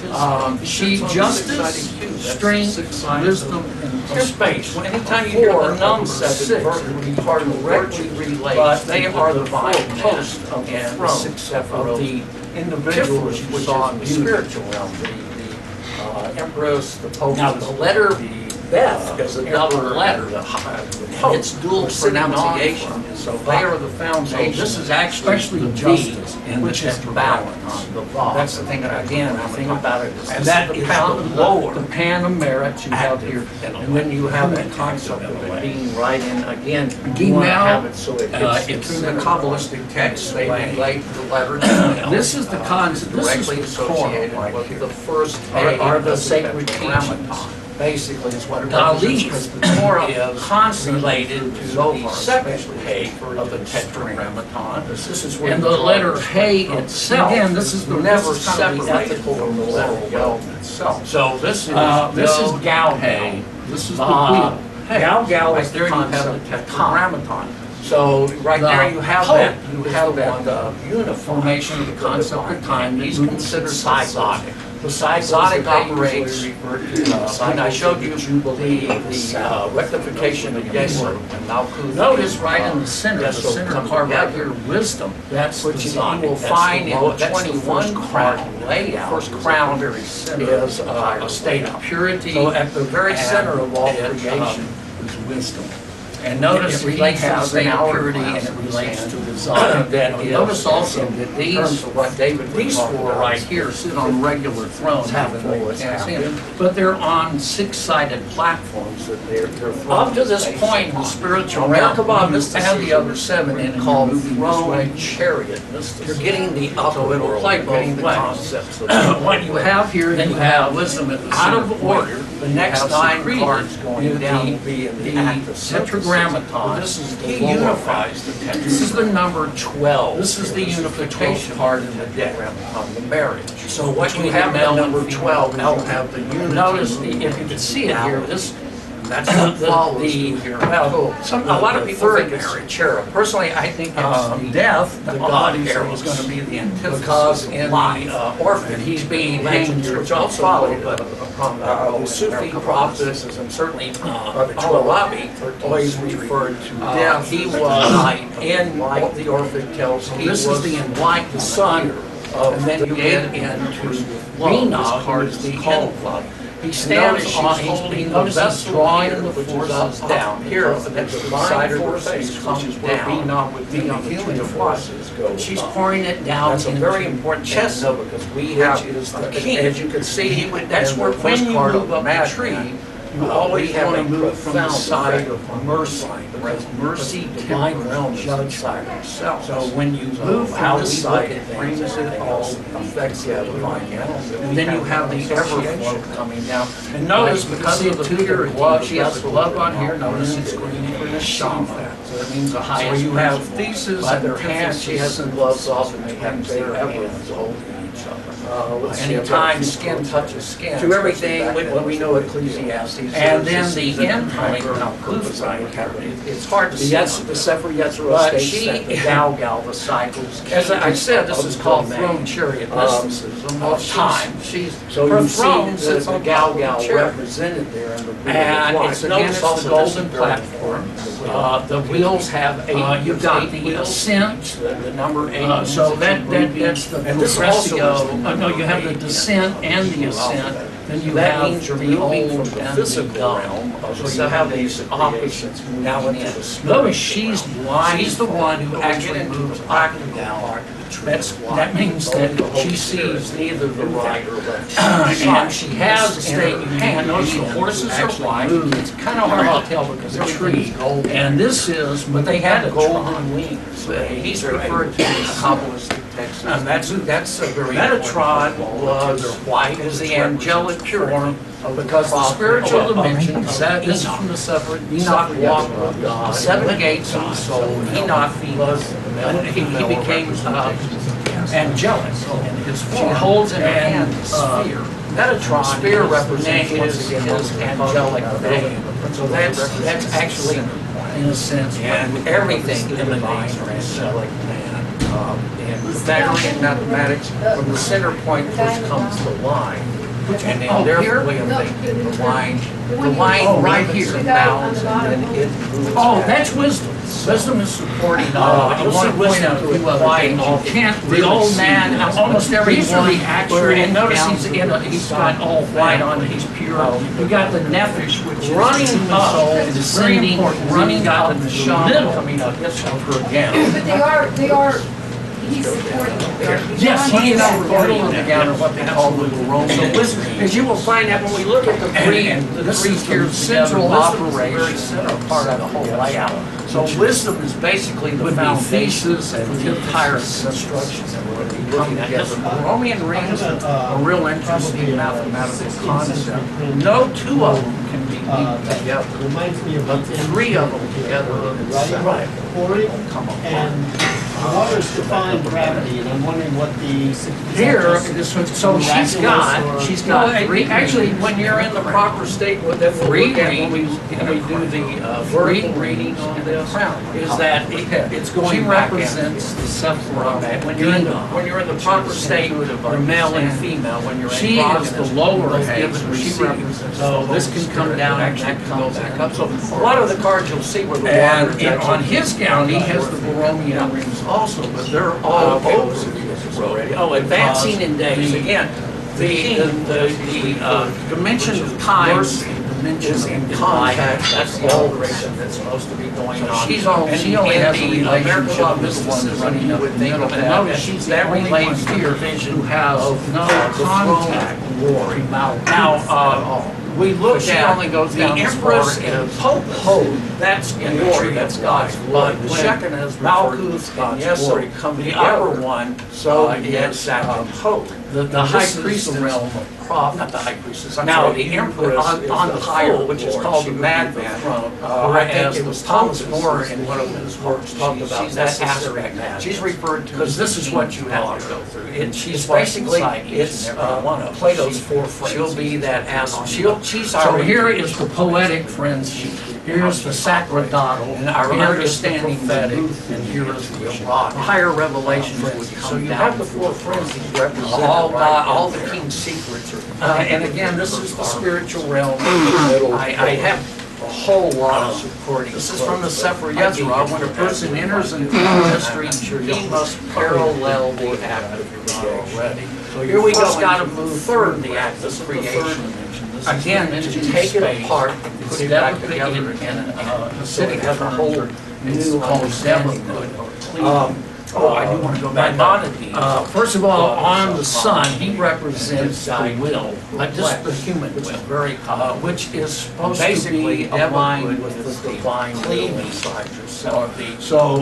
his she justice, strength, wisdom, and space. Anytime you hear the number 6, are directly related, but they are the post of the 6 of the individuals you saw in the spiritual realm, the Empress, the Pope. Now the letter Beth is a double letter. It's dual pronunciation. So they are the foundation. This is actually justice, which is balance. That's the thing that again, the thing about it is, and that is the lower. The pan of merit you have here, and then you have that concept of it being right in again. You want to have it so it's in the Kabbalistic text. They relate the letter. This is the concept directly associated with the first are the sacred teachings. Basically, is what it represents. The Torah is constellated to the second page of the tetragrammaton. This is where and the letter Hey itself. Again, this is the never separated from the letter Yod itself. So this is Gal Hey. This is the wheel. Gal is the concept of tetragrammaton. So right there you have that, uniformation of the concept of time. These considered cyclic. The cyclic operates, when I showed you the rectification of Yesler and Malkuth. Notice right in the center part right here, wisdom. That's what you will find in the 21 crown layout. First crown is a state of purity. So at the very center of all creation is wisdom. And notice it relates to the state of purity and it relates to design. Notice also that these four right here sit on regular thrones, but they're on six-sided platforms that they're up to this point in the spiritual realm. You have the other seven in called throne chariot. You're getting the upper world, getting the concepts. What you have here, then you have wisdom at the out of order. The next 9 cards going down will be in the tetragrammaton. He unifies the tetragrammaton. This is the number 12. This is the unification card in the deck on the marriage. So what you have now, number 12, now have the unity. Notice, if you can see it here, that's a lot of people think it's a cherub. Personally, I think it's death. The god here is going to be the antithesis because in the orphan, he's being hanged, which also followed the Sufi prophets and certainly Al-Arabi always referred to death. He was in the orphan tells. This is the enlightened son, and then you get into Bina, card is the club. He stands on, he's holding the best drawing of the forces down. Here, that's the side of her face comes down with the human forces go. She's pouring it down. That's a very important chest though, because we have the king. As you can see, that's where when you move up the tree, you always want to move from the side of mercy, whereas mercy divine realm judge side herself. So when you move from this side, it brings it all affects the divine realm. And then you have the everflow coming down. And notice because of the purity, she has the glove on here. Notice it's green for the shaman. So that means the highest. So you have thesis by their hands. She has the gloves off, and they have their hands holding each other. Anytime skin touches skin. To everything when we know Ecclesiastes. And then the end point, it's hard to see. The Sefer Yetzirah states that the Galgal, the cycles. As I said, this is called throne chariot mysticism of time. So her throne sits on Galgal represented there in the wheel. And it's against the golden platform. The wheels have 8. You've got the ascent, the number 8. So that's the progressio. No, you have the descent and the ascent. Then you have the old and the dumb. So you have these opposites now into the spirit. Notice she's blind. She's the one who actually moves back and down. That means that she sees neither the right or left side. And she has a state in hand. Notice the horses are white. It's kind of hard to tell because they're trees. And this is, but they had golden wings. He's referred to as Kabbalistic text. And that's a very Metatron was white is the angelic form. Because the spiritual dimension, this is from the Sefer, Enoch walked with God, 7 gates of the soul, Enoch he became angelic in his form. She holds in her hand the sphere. Metatron, sphere represents his angelic name. So that's actually, in a sense, and everything emanates from angelic man. In Pythagorean mathematics, from the center point first comes the line. And then their way of thinking, the line right here bounds, and then it moves. Oh, that's wisdom. Wisdom is supporting. I want to point out a few other things. The old man, almost everyone, and notice he's got all white on. He's pure. You got the nephesh, which is running up, descending, running out of the middle, coming up. That's her again. But they are. He's supporting it. Yes, he is supporting the gown, or what they call the Roman. So as you will find that when we look at the three tiers central operation are part of the whole layout. So wisdom is basically the foundation of the entire construction that we're going to be looking at. The Roman rings are a real interesting mathematical concept. No 2 of them can be together, but 3 of them together. Right. Come on. waters define gravity, and I'm wondering what the... Here, so she's got actually, when you're in the proper state, what that we'll look at when we do the vertical reading on this, is that it's going represents the Sephora. When you're in the proper state, you're male and female. When you're she is the lower head, so this can come down and that can go back up. So a lot of the cards you'll see where the water is on his gown, he has the Borromean rings also, but they're all over already. Oh, advancing in days. Again, the dimension of time is in contact. That's the alteration that's supposed to be going on. She only has a relationship with the one running up the middle. And notice she's that relates here who has no contact war. Now, we look at the Empress and Pope. That's in war. That's God's blood. The second is Malkuth and Yesod come the upper one. So it's Pope. The High Priest realm of Prophet, not the High Priestess. Now the Empress on the higher, which is called the Madman. I think it was Thomas More in one of his works talked about that aspect. She's referred to because this is what you have to go through. And she's basically it's one of Plato's four friends. She'll be that she's our. So here is the poetic frenzy. Here's the sacerdotal, and our understanding that, and here's the higher revelations would come down. So you have the four frenzies represented. All the king's secrets are. And again, this is the spiritual realm. I have a whole lot of supporting. This is from the Sefer Yetzirah. When a person enters into history, he must parallel the act of creation already. So here we go. Got to move third, the act of creation. Again, to take it apart and put it back together again, so it has a whole new understanding. I do want to go back. First of all, on the sun, he represents the will, just the human will, which is supposed to be aligned with the divine cleaving inside yourself. So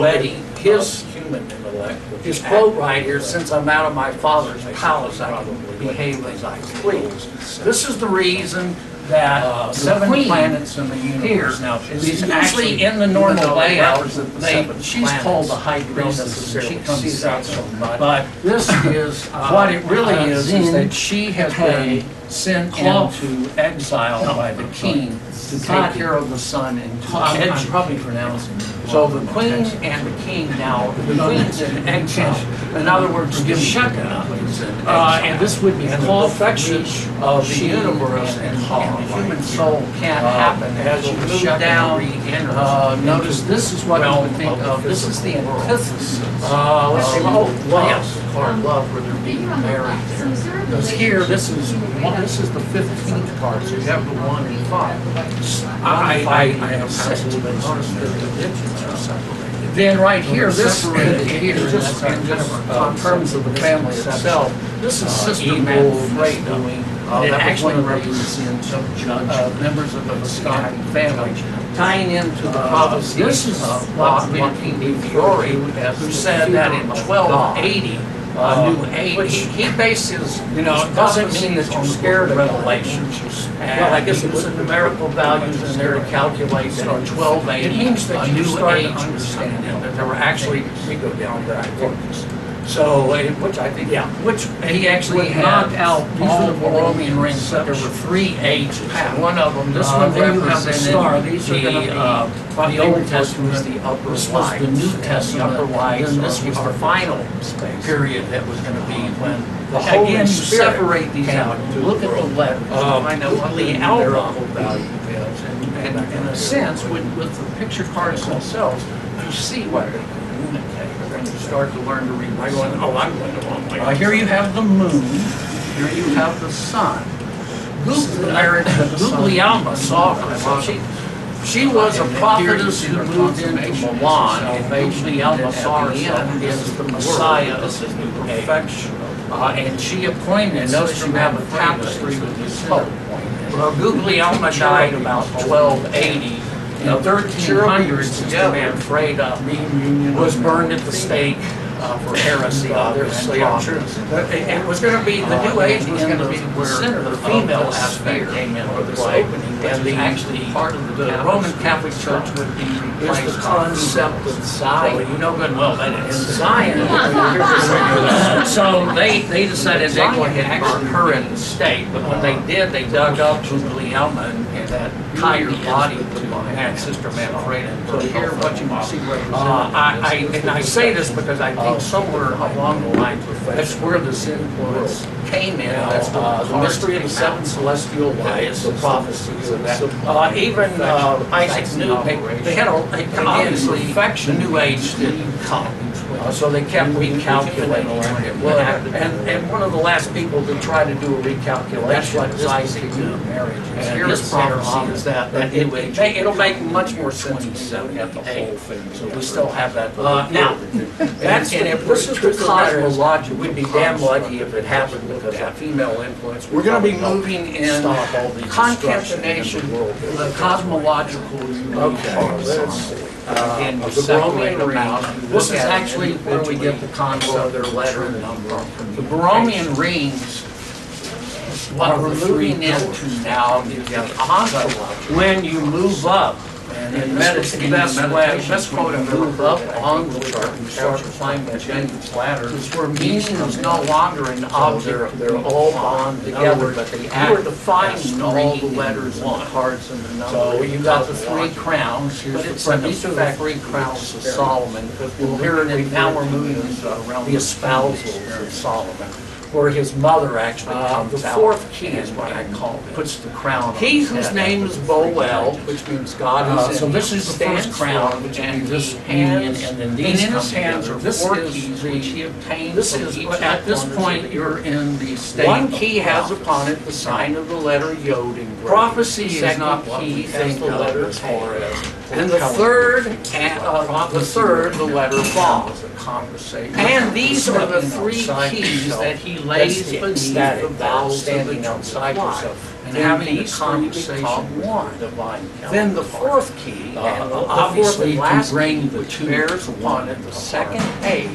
his human intellect, his quote right here, since I'm out of my father's palace, I can behave as I please. This is the reason that 7 planets in the universe. Now, actually in the normal layout, she's called the High Priestess, and she comes out so much. But this is, what it really is that she has been sent into exile by the king to take care of the sun and to I'm probably pronouncing it. So the queen and the king now, the queen's in exile. In other words, the Shekinah is in exile. And this would be the perfection of the universe, and the human soul can't happen as you move down. Notice this is what I would think of. This is the antithesis. Let's see. Love, where they're being married there. Because here, this is the 15th card, so you have the 1 and 5. I have 6, but notice that the digits are separated. Then right here, this here, just in terms of the family itself, this is Sister Manfred doing. It actually represents members of the Visconti family, tying into the prophecy. This is King Fiore, who said that in 1280. New age. He bases, doesn't mean that you're scared of revelation. Well, I guess it was the numerical values in there to calculate that on 1280, it means that you start to understand that there were actually, we go down there, I think. So, which I think, which he actually knocked out all the Borromean rings, but there were 3 ages. One of them, this one represented the Old Testament, the upper line. This was the New Testament, the upper line, and this was the final period that was going to be when the Holy Spirit separate these out. Look at the letters, find out what the numerical value is, and in a sense, with the picture cards themselves, you see what they communicate. And you start to learn to read. I'm going the long way. Here you have the moon. Here you have the sun. Guglielma saw her. She was a prophetess who moved into Milan, and Guglielma saw herself as the Messiah of the perfection. And she appointed, notice you have a tapestry with this Pope. Guglielma died about 1280. In the 1300s, Sister Manfreda was burned at the stake for heresy, obviously. It was going to be, the New Age was going to be where the female aspect came into play, and actually part of the Roman Catholic Church would be the concept of Zion. You know good and well that is Zion. So they decided they would burn her in the stake, but when they did, they dug up Juliana and that entire body to Sister Manfreda. So here, what you can see right and I say this because I think somewhere along the line, that's where this influence came in. That's the mystery of the seven celestial lights, the prophecies of that. Even Isaac knew they had obviously the New Age didn't come. So they kept recalculating when it would happen. And one of the last people to try to do a recalculation was Isaac Newton. And his prophecy is that it'll make much more sense when you get the whole thing. So we still have that. Now, that's, and if this is the cosmological, we'd be damn lucky if it happened because that female influence. We're going to be moving in concatenation, the cosmological universe. Again, you separate them out. This is actually where we get the concept of their letter number. The Borromean rings, what we're moving into now is the ontology. When you move up, and in medicine, the best way to move up on the chart and start to climb the Jacob's ladder is where meaning is no longer an object. They're all bound together, but they are defining all the letters and the cards and the numbers. So you got the three crowns. Here's these are the three crowns of Solomon. Now we're moving into the espousals of Solomon, where his mother actually comes out. The fourth key is what I call it. Puts the crown on. He whose name is Boel, which means God is in. So this is the first crown, which means this hands, and then these in his hands are four keys, which he obtains. This is at this point you're in the state. One key has upon it the sign of the letter Yod in Greek. Prophecy is not what we think the letter Torah. And the third, the letter Vav. And these are the three keys that he lays beneath the vowels standing outside yourself and having a conversation one. Then the fourth key, and obviously the last key, which bears upon it the second A,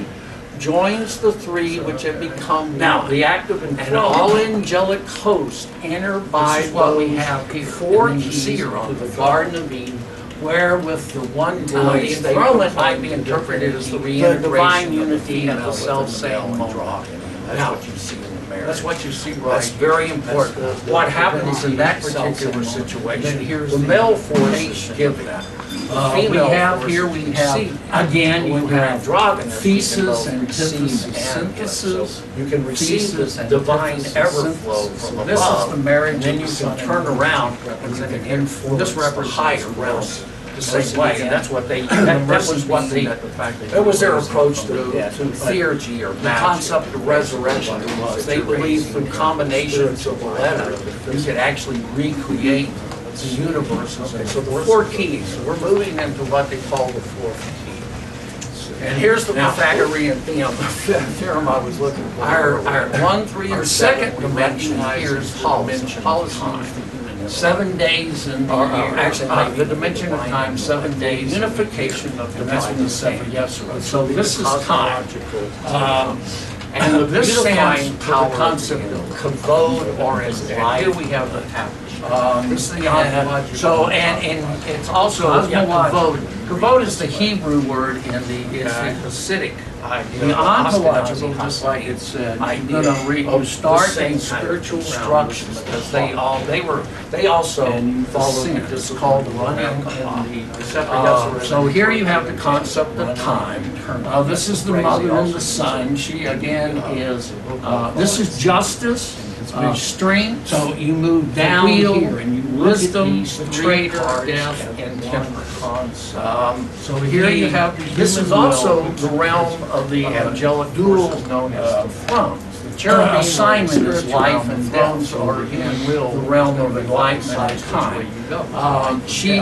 joins the three which have become now the active and all angelic host enter by what we have here. Four keys to the Garden of Eden, where with the one voice, the enthronement might be interpreted as the divine unity and the self-same moment. That's what you see in the marriage. That's what you see, right? That's very important. What happens in that particular situation, the male force is given. We have again, you have thesis, antithesis, synthesis. You can receive this divine everflow from above. This is the marriage, and then you can turn around and this represents higher realms. The same way, and that's what that was their approach to theurgy or the concept of resurrection. They believed through combinations of the letter you could actually recreate the universe. So the four keys, we're moving into what they call the fourth key. And here's the Pythagorean theorem I was looking for. Our second dimension here is time. 7 days in the year. Actually, the dimension of time, 7 days. Unification of dimension is 7. Yes, sir. So this is time. And this stands for the concept of kavod or as life. Here we have the this is the ontological. So, and it's also kavod. Kavod is the Hebrew word in the Hasidic idea. The ontological, just like it said, you start in spiritual instruction because they also follow this is called running in the so here you have the concept of time. This is the mother and the son. She again is this is justice. Strength, so you move down here and you wisdom, the traitor, death, and temperance. So here you have this is also the realm of the angelic dual known as the thrones. The cherubim assignment is life and death, or in will the realm of enlightenment and time.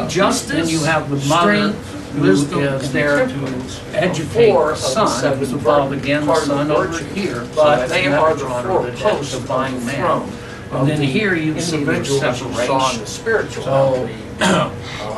Justice, you have the mother. Wisdom is there to educate the son, who's above again the son over here, but they are the four posts of divine man. And then here you see the separation. So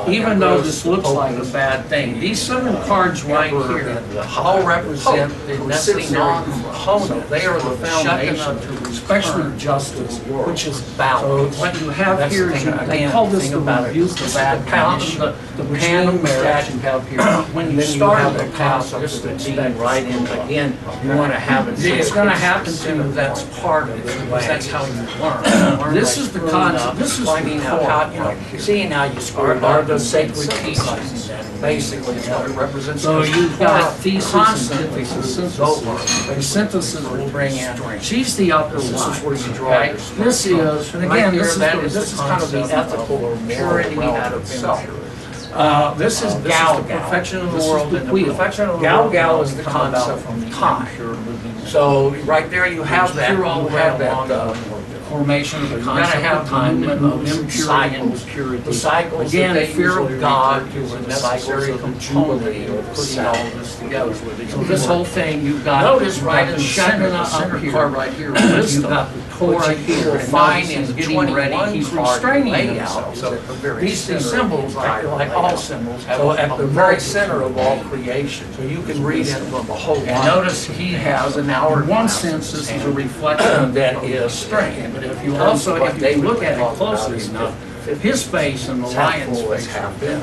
even though this looks like a bad thing, these 7 cards right here all represent the necessary component. They are the foundation, especially justice, which is balance. So what you have here is, they call this the rebuke of bad condition, the pan of marriage you have here. When you start the concept of being right in, again, you want to have it. It's going to happen to you, that's part of it, because that's how you learn. This is the concept, this is finding out how, you know, seeing how you score the sacred teachings, basically, is what it represents. So you've got thesis, antithesis, synthesis. The synthesis will bring in, she's the upper line. This is where you draw your this is, and again, this is kind of the ethical or purity out of himself. This is Gal Gal, perfection of the world, and the perfection of the world. Gal Gal is the concept of time. So right there you have that, you have that formation of the concept of time, of impurity and purity. The cycles, again, the fear of God is a necessary component of putting all this together. So this whole thing, you've got, notice right in the center part right here, you've got the core right here, fine and getting ready, he's restraining himself. So these symbols, like all symbols, so at the very center of all creation. So you can read into them a whole lot. And notice he has an hour. In one sense, this is a reflection that is strength. But if you also, if you look at it closely enough, his face and the lion's face have been.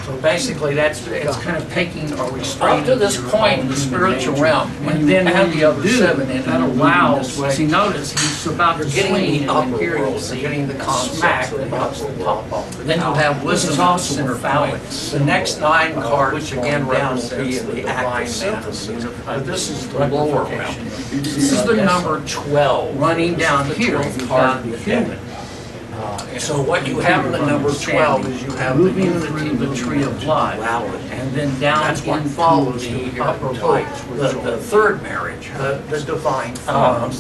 So basically, it's kind of taking or restraining. Up to this point in the spiritual realm, and then have the other 7, and that allows. See, notice he's about to swing, and here he's getting the smack that helps the top off. Then you have wisdom also center phalanx. The next 9 cards, which again down will be in the active synthesis. This is the lower realm. This is the number 12 running down here. You've got the human. So what you have in the number 12 is you have the unity, the tree of life, and then down in follows the upper lights, the 3rd marriage, the divine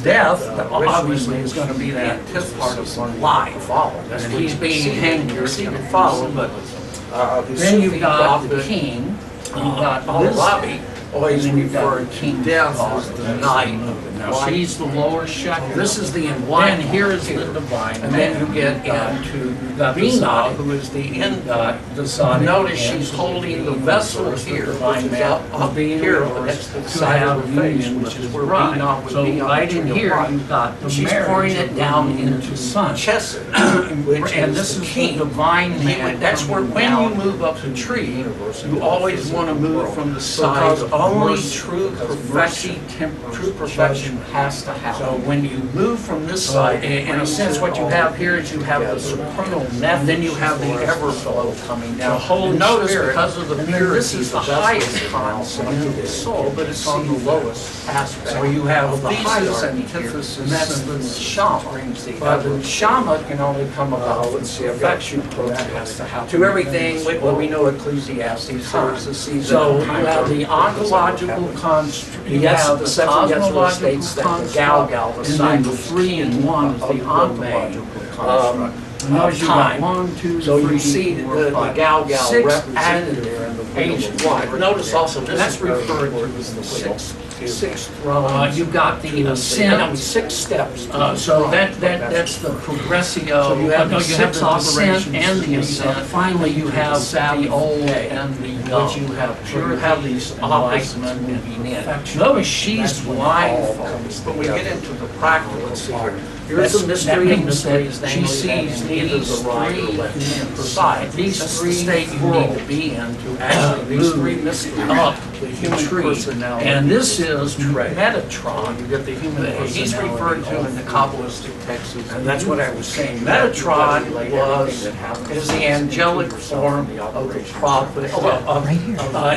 death, obviously is going to be that part of life, and he's being hanged here, so you can follow, but then you've got the king, you've got Lobby, always referred to death as the night of the night. She's the lower shekel. This is the enlightened. And here is the divine. And then you get into Bina, who is the end. Notice she's holding the vessel here, which is up here. That's the side of the face, which is where Bina would be. So right in here, you've got the she's pouring it down into sun. Chesed, and this is the divine man. That's where when you move up the tree, you always want to move from the side. Only true perfection has to happen. So when you move from this side, in a sense, what you have here is you have the supernal method, then you have the everflow coming down. The Holy Spirit, because of the purity, this is the highest concept of the soul, but it's on the lowest aspect. So you have the thesis and antithesis, and that's the Shama. But the Shama can only come about with the affection to everything. Well, we know Ecclesiastes, there's the season. So you have the ontological construct, you have the cosmological construct, and then the 3 in 1 is the ontological construct. Notice you got 1, 2, 3, so you see the Gal represented there in the page 1. Notice also that's referred to as the 6th rung. You've got the ascent, 6 steps. So that's the progressio. So you have the 6 operations and the ascent. Finally, you have the old and the young. Which you have pure. You have these opposites moving in. Notice she's life, but we get into the practical. Let's see here. Here's the mystery of mysteries. She sees neither the right or left side. These 3 states you need to be in to actually move up the human personality. And this is Metatron. You get the human personality. He's referred to in the Kabbalistic texts, and that's what I was saying. Metatron is the angelic form of the prophet of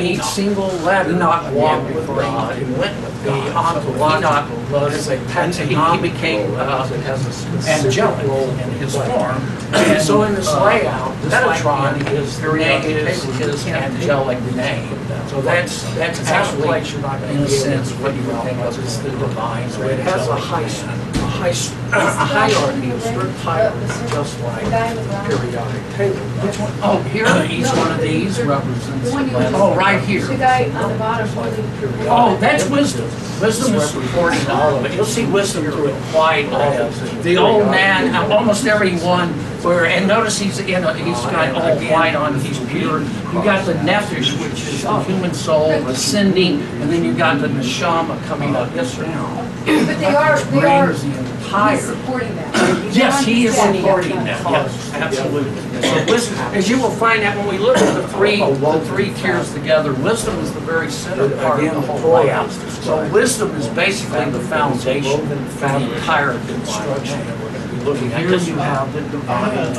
each single letter. Enoch walked with God and went with God. Enoch was a he became angelic in his form. And so in this layout, Metatron is his angelic name. So that's actually, in a sense, what you would think of as the divine. So it has a hierarchy of strict hierarchy, just like periodic table. Which one? Oh, here, each one of these represents. Oh, right here. The guy on the bottom. Oh, that's wisdom. Wisdom is supporting all of it. You'll see wisdom through it quite all. The old man, almost everyone and notice he's got all white on, he's pure. You got the nephesh, which is the human soul ascending, and then you got the neshama coming up. Yes, sir. But they are Brings the entire. he's supporting that. Yes, he is supporting that, yes, absolutely. So wisdom, as you will find out when we look at the three tiers together, wisdom is the very center part of the whole layout. So wisdom is basically the foundation for the entire construction that we're going to be looking at. Here you have the divine,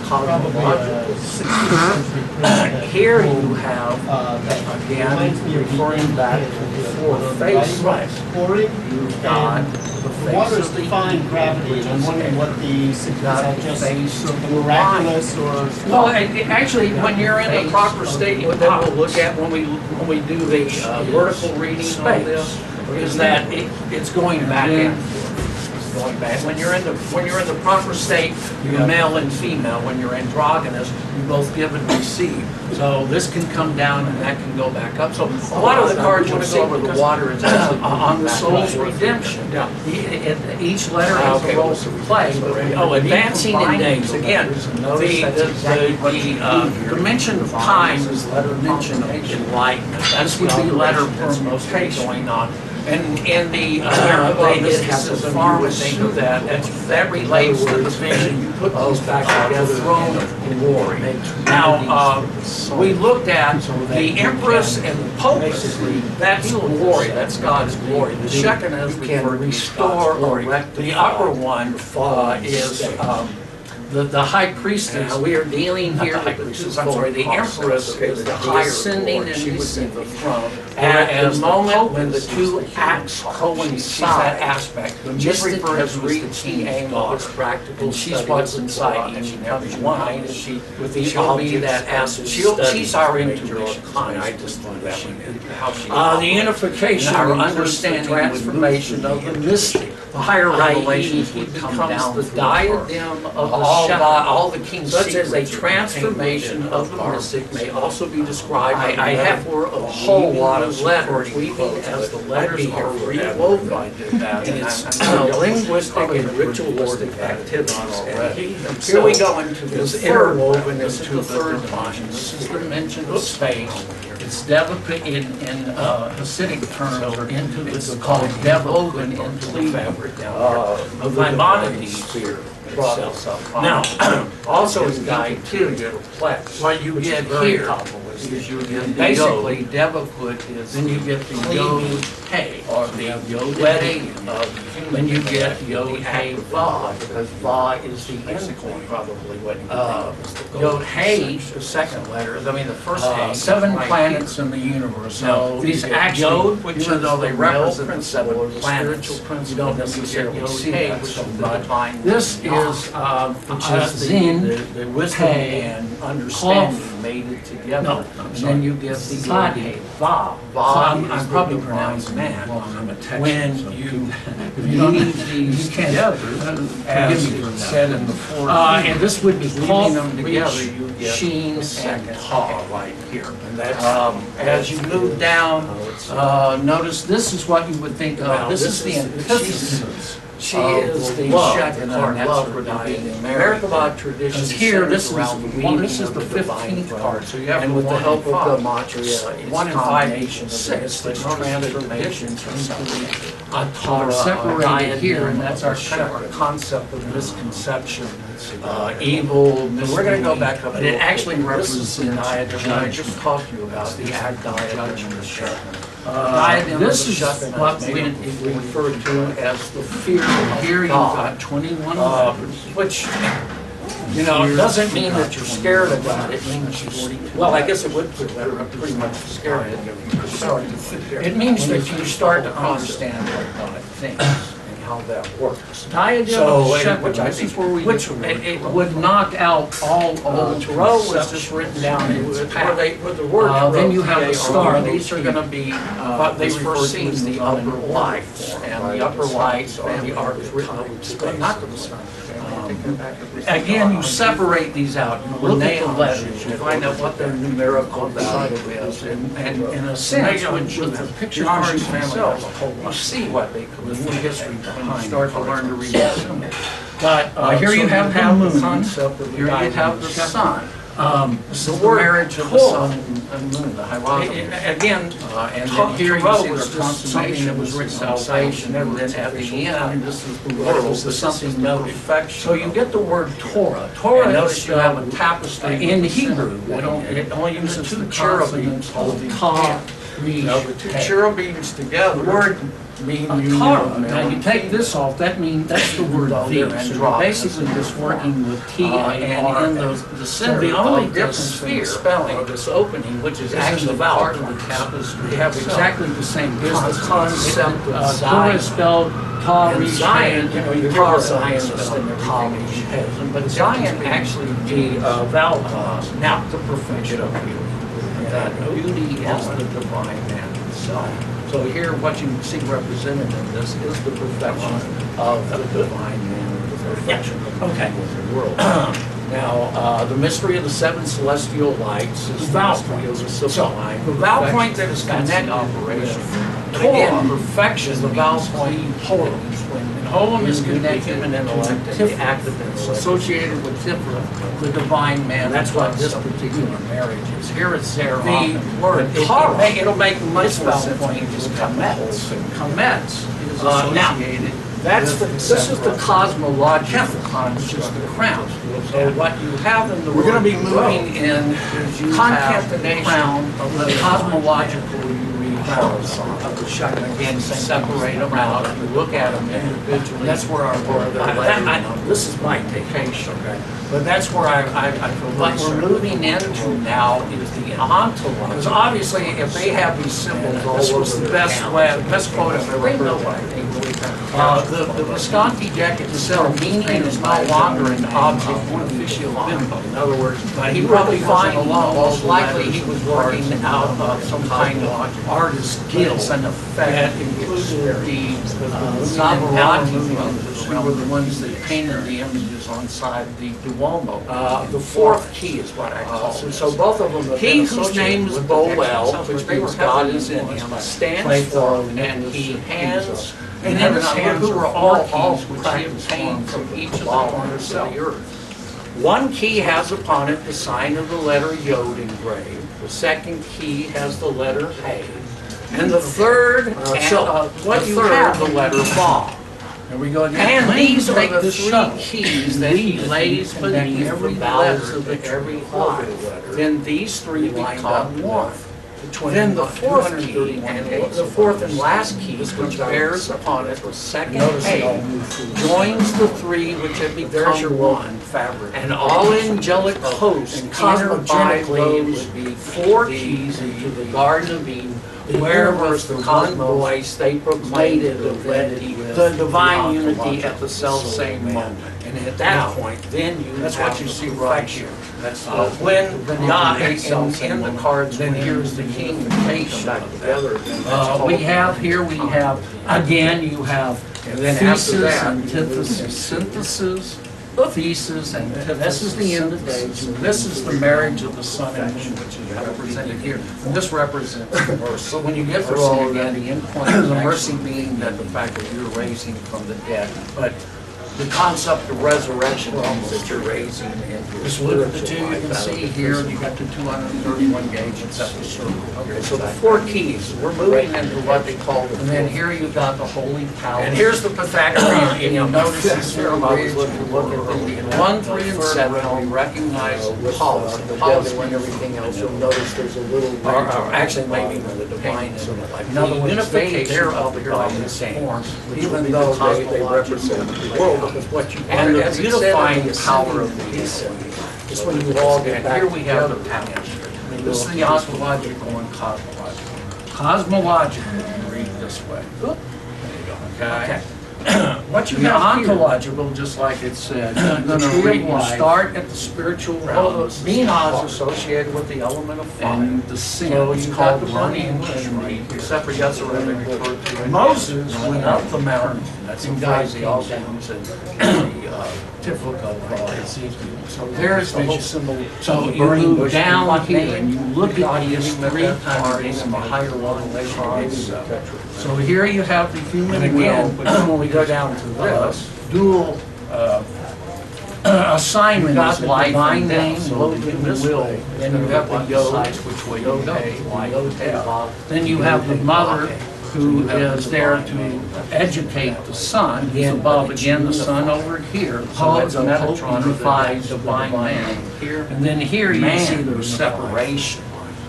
cosmological. Here you have, again, referring back to the four phases. You've got the Water face is of the defying gravity, and I'm wondering what the significance is just face of the miraculous or... Well, actually, when you're in the proper state, what then we'll look at when we do the vertical reading on this, is that it's going back and forth. Going back. When you're in the proper state, you're male and female. When you're androgynous, you both give and receive. So this can come down and that can go back up. So a lot of the cards you'll see where the water is on the soul's redemption. Each letter has a role to play. Oh, advancing in days. Again, the dimension of time is the dimension of enlightenment. That's would be letter permutation going on. And in the mysticism, you would think of that. That relates to the vision. You put those back together. The throne of glory. Now, we looked at the Empress and the Papacy. That's glory. That's God's glory. The Shekinah is referred to restore or erect. The upper one is the high priestess. We are dealing here with the Empress is the high ascending and descending throne. At the moment when the two acts coincide, that aspect, the mystic has reached the aim of its practical, and she's what's inside each and every one. And she'll be that aspect. She's our intuition. I just do that one. The unification, our understanding, transformation of the mystic. The higher revelation becomes the diadem of the all the king's secrets. Such as a transformation of the mystic may also be described. I have for a whole lot of letters, weaving as the letters are rewoven. And it's linguistic and ritualistic activities. And here we go into this interwoven into the third dimension. This is the dimension of space. It's developed in Hasidic terms into this called dewoven into the fabric of Maimonides' sphere. Now, also in Guide 2, what you get here is you get basically Devaput is, then you get the Yod Hey, or the Yod Hey, then you get Yod Hey Va, because Va is the endpoint, probably what you think. Yod Hey, the second letter, I mean the first Hey, 7 planets in the universe. Now, these actually, even though they represent 7 planets, you don't necessarily see that so much. This is just the wisdom and understanding made it together. No, and then you get the Yod Hey Va. I'm probably pronouncing that. When you weave these together, as said in the fourth, and this would be weaving them together, you get Sheen and Ta right here. And that's as you move down, notice this is what you would think of. This is the antithesis. She is the Shekinah, and that's her being in Merkabah tradition. Here, this is the 15th card. So you have, and with the help of the Matria, 1 in 5, 6, the transformations into the are separated here, and that's our concept of misconception, evil. We're going to go back up. But it actually represents the diadem I just talked to you about, the diadem. This is what we refer to as the fear of here. You've got 21 letters, which, you know, it doesn't mean that you're scared of God. It means well, I guess it would put pretty much scared of you. It means that you start to understand what God thinks and how that works. Diadem, which I think it would knock out all of the Tarot was just written down in its path. Then you have the star. These are going to be what they refer to as the upper lights, and the upper lights are the arcs written over not the sun. Again, you separate these out. You look at the letters. You find out what their numerical value is, and in a sense, with the picture cards themselves, you see what they communicate history behind. You start to learn to read the symbols. got, here you have the moon, concept of here you have the sun. This is the marriage of the sun and moon, the hieroglyph. Again, and then here you see the consummation that was written salvation, and then at the end, this is the world, this is something of perfection. So you get the word Torah. Torah, notice you have a tapestry in Hebrew. It only uses two cherubim called Ta, the two cherubims together. The word means Torah. Now you take this off, that means that's the word V. So you're basically just working with T and in the center. The only difference in spelling of this opening, which is actually part of the tapestry, we have exactly the same concept of Torah is spelled and Zion, you know, you hear Zion is spelled Zion, but Zion actually the vowel clause, not the perfection of beauty. That beauty is the divine man himself. So here, what you see represented in this is the perfection of the divine man, the perfection of the world. Now, the mystery of the seven celestial lights is the mystery of the sublime. The vowel point that is connect operation. Again, perfection is the vowel point holum. Holum is connected human intellect and the accidents associated with Tifra, the divine man. That's what this particular marriage is. Here it's there. The word it'll make much more sense when you just commence. Commence is associated. This is the cosmological, which is the crown. So what you have in the we're going to be moving in concatenation crown of the cosmological crowns of the chakra. Again, separate them out and look at them individually. That's where our this is my vacation, okay? But that's where I feel what we're moving into now is the ontology. Because obviously, if they have these symbols, this was the best quote I've ever heard. The Visconti jacket itself, meaning is no longer an object official bimbo. In other words, he probably find along, most likely he was working out of some kind of artist guild and effect that included the Navarrete brothers, who were the ones that painted the images on side the Duomo. The fourth key is what I call it. So both of them. He whose name is Boel, which means God is in him, stands for, and he hands. And in his hands who are all keys which he obtained from each of the corners of the earth. One key has upon it the sign of the letter Yod engraved. The second key has the letter Hey. And the third, what you have, the letter Vav. There we go again. And these are the three keys that he lays beneath every letter of every letter. Then these three become one. Then the fourth key, and the fourth and last key, which bears upon it the second A, joins the three which have become one fabric. And all angelic hosts cosmologically would be four keys into the Garden of Eden, where was the cosmos, they proclaimed the divine unity at the self-same moment. And at that point, then you that's what you see right here. That's when God in the cards, then here's the kingfication. We have here, again, you have thesis, antithesis, synthesis, thesis, and this is the end of days. This is the marriage of the sun and moon, which is represented here. And this represents the mercy. So when you get through all again, the end point of the mercy being that the fact that you're raising from the dead. But the concept of resurrection means that you're raising into just look at the two you can see here. You got the 231 gauge except the circle. Okay, so the four keys. We're moving into what they call the. And then here you've got the holy power. And here's the Pythagorean. And you'll notice this here. I was looking at the 1, 3, and 7. We recognize the policy, the devil, and everything else. You'll notice there's a little. Actually, maybe the divine is in it. Like the unification of the God in form, even though they represent the world. What you and the unifying power of these is when you all get back. Here we have the package. This is the ontological and cosmological. Cosmological, you read this way. There you go. Okay. What you have ontological, just like it said, you start at the spiritual realm. Binah is associated with the element of fire. And the sin. So it's called the burning machinery, except for Yetzirah. Moses went up the mountain. That's in God's also uses typical Ezekiel. So there's the whole symbol. So you move down here and you look at these three parties and the higher level. So here you have the human again, but when we go down to this, dual assignment is life and death, so in this will, then you have the yod, which way you go. Then you have the mother, who is there to educate the son, who's above, again, the son over here. So it's a Metatron, divine man. And then here you see the separation.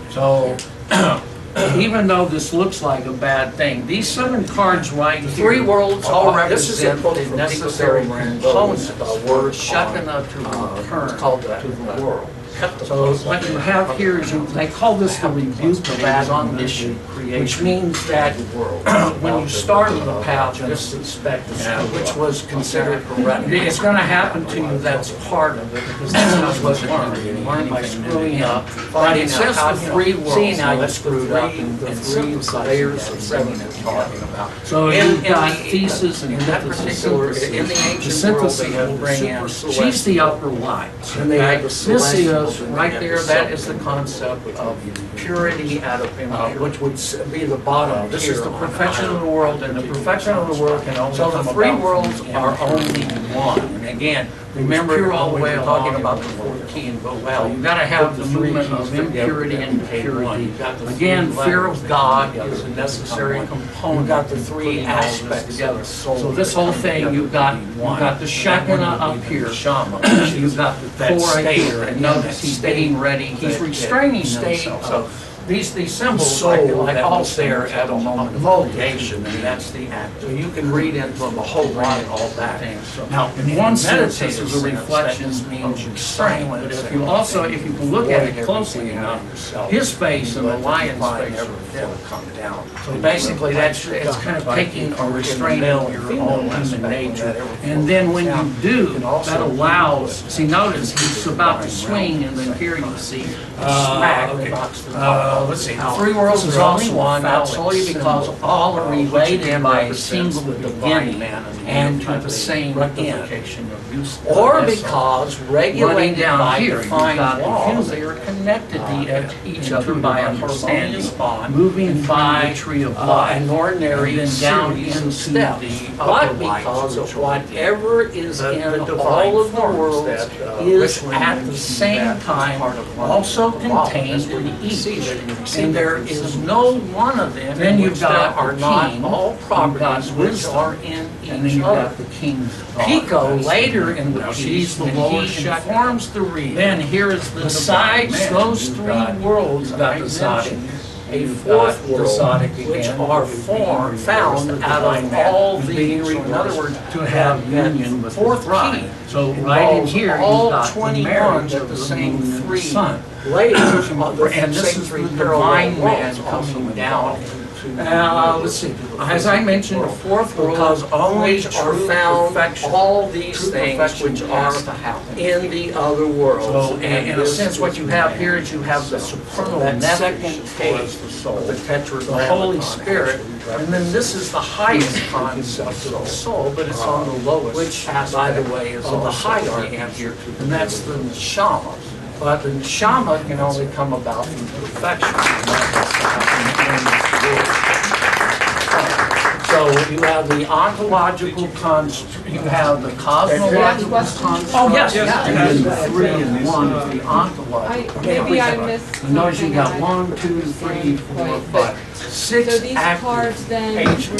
So even though this looks like a bad thing, these 7 cards right here, Three worlds all represent represent the necessary components of word Shekinah to return to the world. So what you have here is, they call this the rebuke of admonition, which means that when you started the path, which was considered heretical, it's going to happen to you. That's part of it, because that's not what you learn. You learn by screwing up. But it says the 3 worlds. See, now you screwed up in the 3 layers of 7 you're talking about. So you've got thesis and antithesis. The synthesis will bring in, she's the upper light. This is right there, that is the concept of purity out of which would be the bottom. This is the perfection of the world, and the perfection of the world can only come about. So the 3 worlds are only one. And again, remember all the way talking about the 4th key and go well. You've got to have the movement of impurity and purity. Again, fear of God is a necessary component. You've got the 3 aspects together. So this whole thing, you've got the Shekinah up here, you've got the Torah here, and notice he's getting ready, he's restraining himself. So these symbols, like all there at a moment of vulgation, and that's the act. So you can read into them a whole lot of all that. Now, in one sense, this is a reflection, means you're silent. But if you also, if you can look at it closely enough, his face and the lion's face will come down. So basically, it's kind of taking or restraining your own human nature. And then when you do, that allows, see, notice he's about to swing, and then here you see smack. Let's see, the 3 worlds is only one, that's solely because all are related by a single beginning and to the same end. Or because regulated by defined laws, they are connected to each other by understanding, moving by the tree of life, and ordinary and down into steps. But because of whatever is in all of the worlds is at the same time also contained in each. And there is no one of them. Then you've got are not all properties which are in each other. Pico later in the piece, the Lord informs the reader. Then here is the besides those 3 worlds that mentioned, a 4th world, which are found out of all these. In other words, to have union with 4th key. So right in here, you've got 21 at the same 3 sun. Later, and this is the divine man coming down. Let's see. As I mentioned, the 4th world, because only are found all these things which are in the other world. So, in a sense, what you have here is you have the supernal second taste, the tetragrammaton, the Holy Spirit, and then this is the highest concept of the soul, but it's on the lowest, which, by the way, is of the hierarchy here, and that's the neshama. But the neshama can only come about through perfection. So you have the ontological construct, you have the cosmological construct. Oh, yes, and then the 3 and 1 is the ontological. Maybe I missed. Notice you got 1, 2, 3, 4, 5, 6 so these cards then were used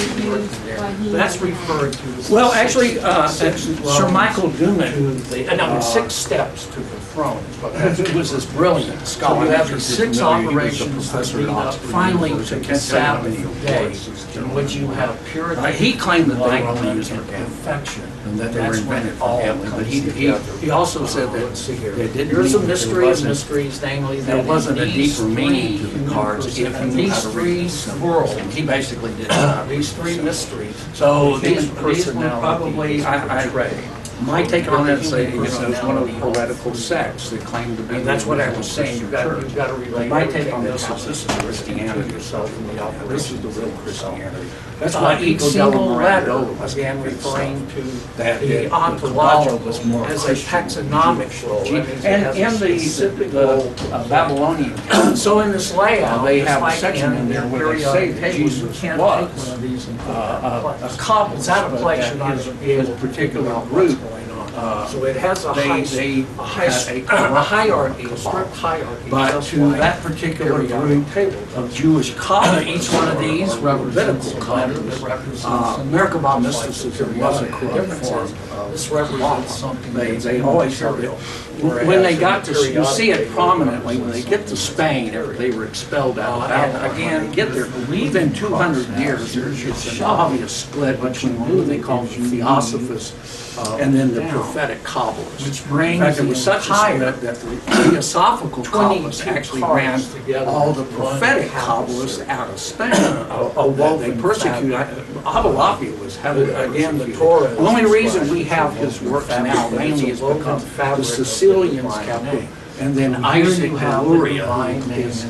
by him. That's referred to. Well, actually, Sir Michael Duman, 6 steps to the throne. It was this brilliant scholar. So you have the 6 operations that lead up finally to the Sabbath day, in which you have purity. He claimed that they were only used for perfection, and that they were invented for heaven. But he also said that there's a mystery of mysteries, namely that there wasn't a deeper meaning to the cards if you knew how to read these worlds. He basically did these 3 mysteries. So these were probably, my take on it is that it's one of the heretical sects that claim to be. And that's what I was saying. You've got to relate. My take on this is Christianity. This is the real Christianity. That's why each single letter, again referring to the ontological as a taxonomic role. And in the Babylonian. So in this layout, they have a section in there where they say that Jesus was a couple. It's out of place. You're not going to be able to particular group So it has a they hierarchy, a strict hierarchy. But just to like that particular group of Jewish colonies, each one of these represents a letter that represents Merkabah mysticism was a corrupt form. This represents something They always have it. When they got to, you see it prominently, when they get to Spain, they were expelled out of Babylon. Again, they get there, within 200 years, there's an obvious split between who they call the Theosophists and then the prophetic Kabbalists. Which brings In fact, it was such a split that the Theosophical Kabbalists actually ran all the prophetic Kabbalists out of Spain. They persecuted. Abu was heavily again, the persecuted. Torah. The only reason we have his works now mainly is because the Sicilians kept it, and then Isaac Luria is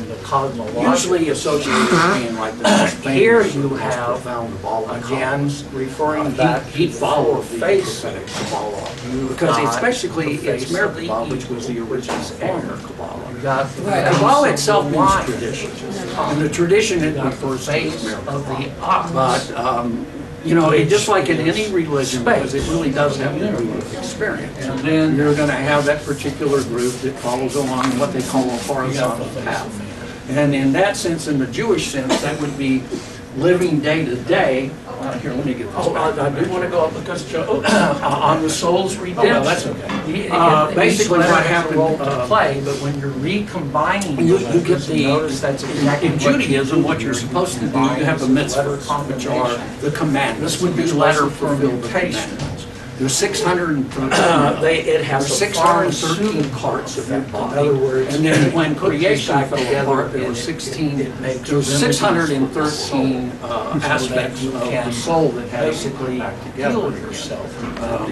usually associated with being like the Here you have, found of all the again, Kabbalists. referring back He followed the face prophetic Kabbalah because it's basically it's Merkabah, which was the original form of Kabbalah. Kabbalah itself means tradition, and the tradition it refers to as Merkabah. But you know, it, just like in any religion, because it really does have to do with experience. And then you're going to have that particular group that follows along what they call a horizontal path. And in that sense, in the Jewish sense, that would be living day to day. Here, let me get this back. I do want to go up because on the soul's redemption. Oh, that's okay. Basically what happened, play, but when you're recombining, you get the, notice that's exactly in Judaism, what you're supposed to do, you have the mitzvahs, which are the commandments. This would be letter fermentation. There's 613. It has There's 613 parts of your body. In other words, and then when creation fell apart, there were 16. There were 613 aspects of the soul that had basically heal yourself.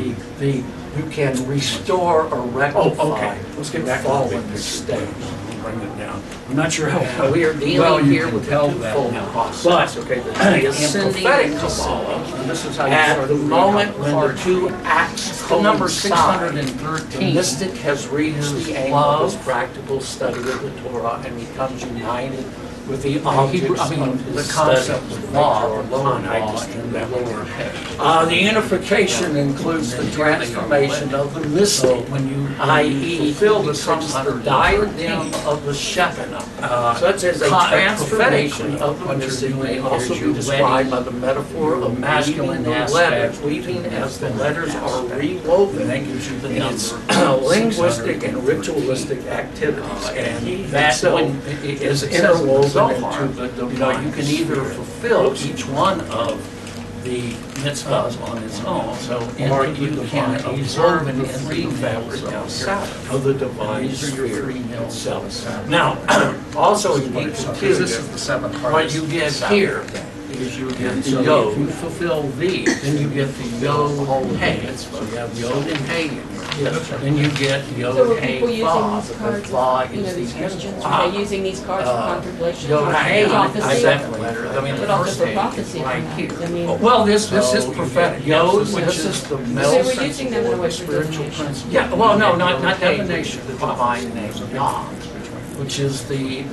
You can restore or rectify. Let's get back fall to in the state. Bring it down. I'm not sure how we are dealing here with tell the that twofold now. process. But The ascending prophetic Kabbalah, and this is how you at start the to moment when the two acts the number coincide, 613. the mystic has reached the aim of his practical study of the Torah and becomes united with the objects of the his concept study. of law, or the lower finite law, is and the that lower head. The unification includes the transformation of the mystic, i.e. becomes the diadem of the Shekinah. Such as a transformation of the mystic may also be described by the metaphor of masculine letters, weaving as the letters are rewoven in its linguistic and ritualistic activities, and that is interwoven into the divine. You can either fulfill each one of the mitzvahs on its own, or you can absorb and refabric of the divine sphere itself. Now, also you need to what you get here is you get the yod. If you fulfill these, then you get the yod hey. So you have yod and hey in here. Then you get yod So are hey people using vav. these cards, Vav you know, is these the Christians, are they using these cards for contemplation? Yod hey, Prophecy? I mean, the But also first for hey prophecy, right here. I mean. Well, this is prophetic. Yod, which is the male So we're using them in a way for spiritual divination. principle. Yeah, well, no, not divination, the divine name of Yah, which is the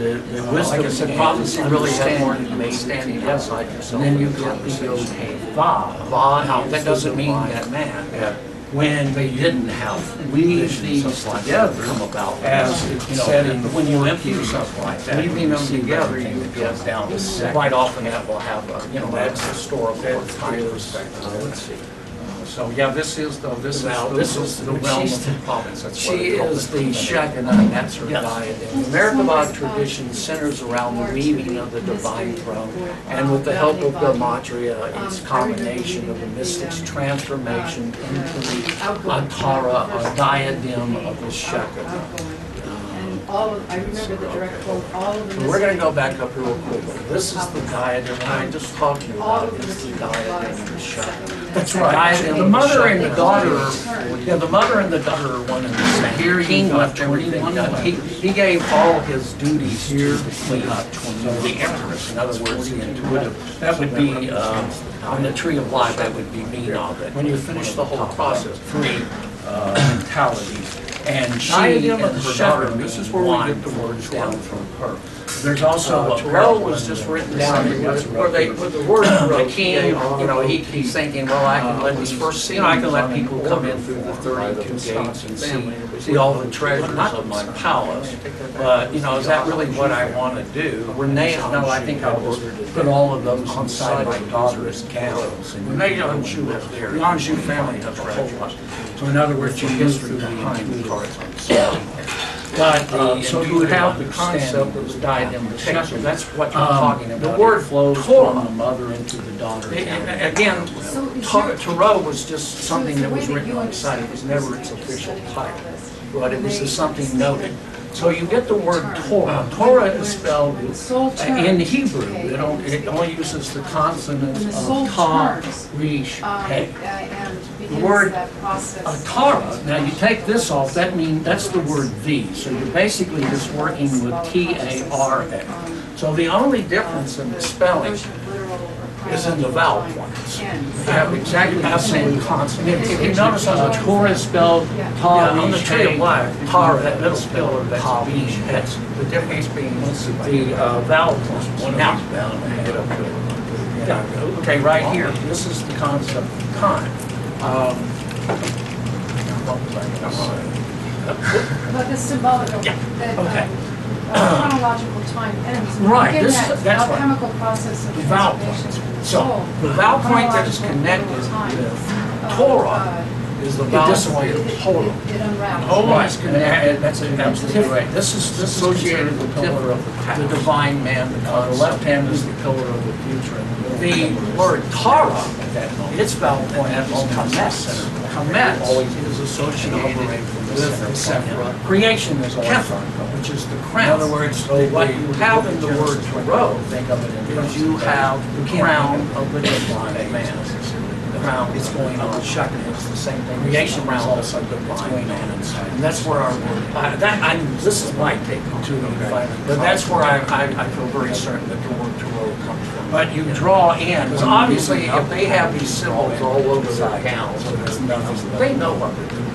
wisdom. Like I said, prophecy really has more to do standing outside yourself. And then you get the Yod Hey Vav. Now, that doesn't mean that man. When they didn't have weave these together, come about as it said in when you empty yourself like that, weaving them together, you get down to second. Quite often that will have a, that's historical or time perspective. Let's see. So yeah, this is the realm of the province. She is the Shekinah, and that's her diadem. The Merkabah tradition centers around the weaving of the divine throne, and with the help of gematria, its combination of the mystic's transformation into the antara, or diadem of the Shekinah. I remember the direct quote, all of them. We're going to go back up real quick. This is the diadem, and I just talked to you about it. It's the diadem of the Shekinah. That's right. The mother and the daughter, the mother and the daughter are one and the same. Here King left everything done. He gave all his duties to the queen, the empress. In other words, the intuitive. That would be on the tree of life. That would be Binah. When you finish the whole process, three mentalities. And she and her daughter, this is where we get the words down from her. There's also, Thoreau was just written down, where they, with the word the king, he's thinking, well, I can let these first, I can let people come in through the 32 gates and see all the treasures of my palace. But, is that really what I want to do? Renee, no, I think I'll put all of those inside my daughter's gowns. And Renee Anjou lives there. The Anjou family has a whole lot. So in other words, your history behind the cards. But, so you have the concept that was died in the picture. That's what you're talking about. The word flows from the mother into the daughter. Again, Thoreau was just something that was written on the side. It was never its official title, but it was just something noted. So you get the word Torah. Torah is spelled in Hebrew. It only uses the consonants of Ta, Resh, He. The word Tara, now you take this off, that's the word the. So you're basically just working with T-A-R-A. So the only difference in the spelling is in the vowel points. You have exactly the same consonant. If you notice on the Torah is spelled Ta, on the tree of life, Tara, that middle spell of Ta, that's the difference being the vowel points. Now, okay, right here, this is the concept of time. But the symbolical, that chronological time ends. Right, Again, that's that right. alchemical process of The vowel transformation. point. So the vowel point that is connected with Torah is the vowel point of Torah. It unravels. Torah is connected. That's absolutely right. This is associated with the pillar of the past, the divine man. The left hand is the pillar of the future. The word Tara, its vowel point is Kamet. Kamet is associated with Sephra. Creation is Kepha, which is the crown. In other words, what you have in the word Thoreau is you have the crown of the divine man. The crown is going on. It's the same thing. Creation is also divine man. And that's where our word, this is my take on it, but that's where I feel very certain that the word Thoreau comes from. But you draw in, because obviously if they have these symbols all over their gowns, they know what they're doing.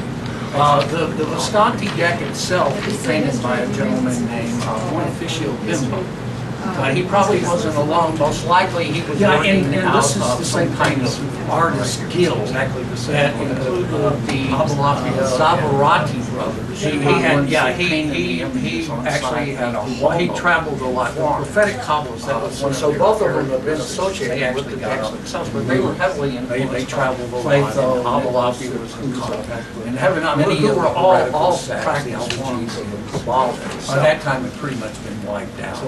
The Visconti deck itself was painted by a gentleman named Bonifacio Bimbo. He probably wasn't alone. Most likely he was working out of some kind of artist guild that included the Zavarati brothers. He actually had he traveled a lot. The prophetic cobblers, that was one. So both of them have been associated with the decks themselves, but they were heavily influenced. They traveled a lot. Abalafi was in contact with, and many who were all practiced forms of Kabbalah. By that time, it pretty much been wiped out.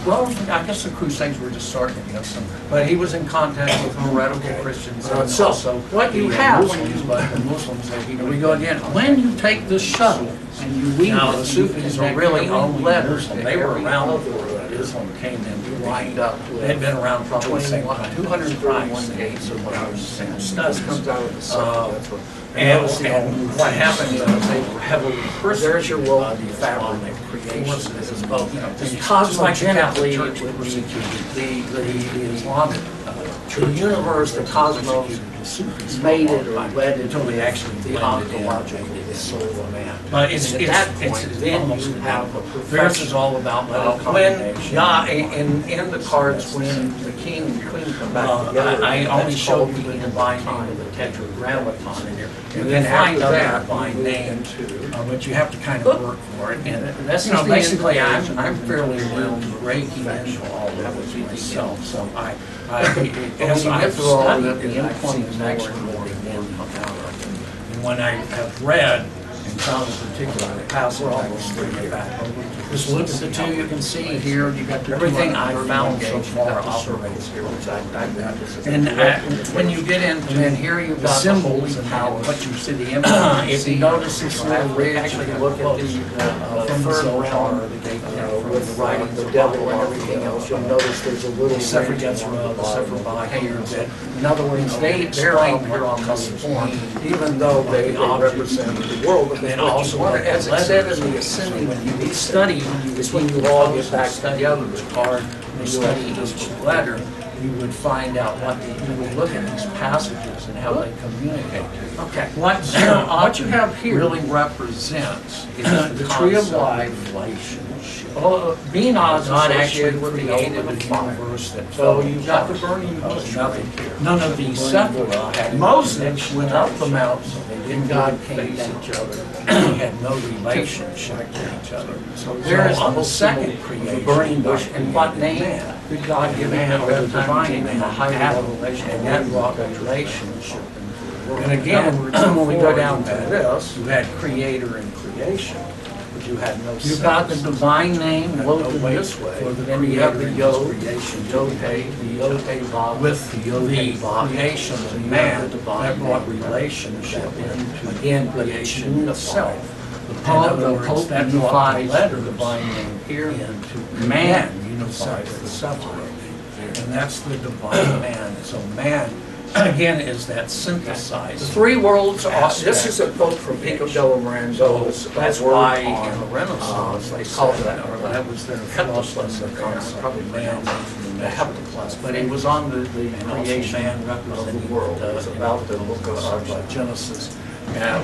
Well, I guess the Crusades were just starting to get some. But he was in contact with heretical Christians. So what you have when you the Muslims, we go again. When you take this shuttle and you read now, the Sufis are really on letters, and they were around before Islam came in. Lined up. They'd been around probably the same time. 201 days of what I was saying. Studs comes out of the sun. And what happened is they were heavily persecuted by the fabric creation. Cosmologically, the Islamic, the universe, the cosmos, mated or wedded until they actually the ontological soul of man. But it's then you have theirs is all about when in the cards when the king and queen come back together. I only showed you the divine name of the tetragrammaton in here. You can find other divine names, but you have to kind of work for it. And that's basically I'm fairly new to Reiki and all of it myself. So as I've studied, the endpoint is actually more important. And when I have read and found a particular passage, I will bring it back over. Just look at the two you can see here. You got everything I found so far operates here, which I and when you get into and here you've got symbols and how what you see the image. If you notice this little ridge, actually look at the from the Zohar, the gate, with the writing, the devil, and everything else. You'll notice there's a little Sefer Yetzirah, the Sefer Bahir. In other words, they're out here on this form, even though they represent the world. And also, as it said in the Ascending, when you study, it's when you all get back together, the card, and study each letter, you would find out you would look at these passages and how they communicate. Okay, what you have here really represents is the tree of life relationship. being God actually created a universe that so you've got the burning bush. None of these Sephirah had. Moses went up the mountain and God came to each other. They had no relationship to each other. So there is the second creation, burning bush. And what name did God give him? The divine name, a higher revelation, and that brought relationship. And again, when we go down to this, you had creator and creation. You had no. You got the divine name woven this way, then you have the Yod, the Yod with the creation of man that brought relationship into again creation itself. The Pope that unifies the divine name here into man unified the separate, and that's the divine man. So man. Again, is that synthesized. The three worlds are, this is a quote from Pico della Mirando's. That's why in the Renaissance they called that, or that was their heptaplex, the concept, probably man, the heptaplex. But it was on the creation of the world. It was about the book of Genesis,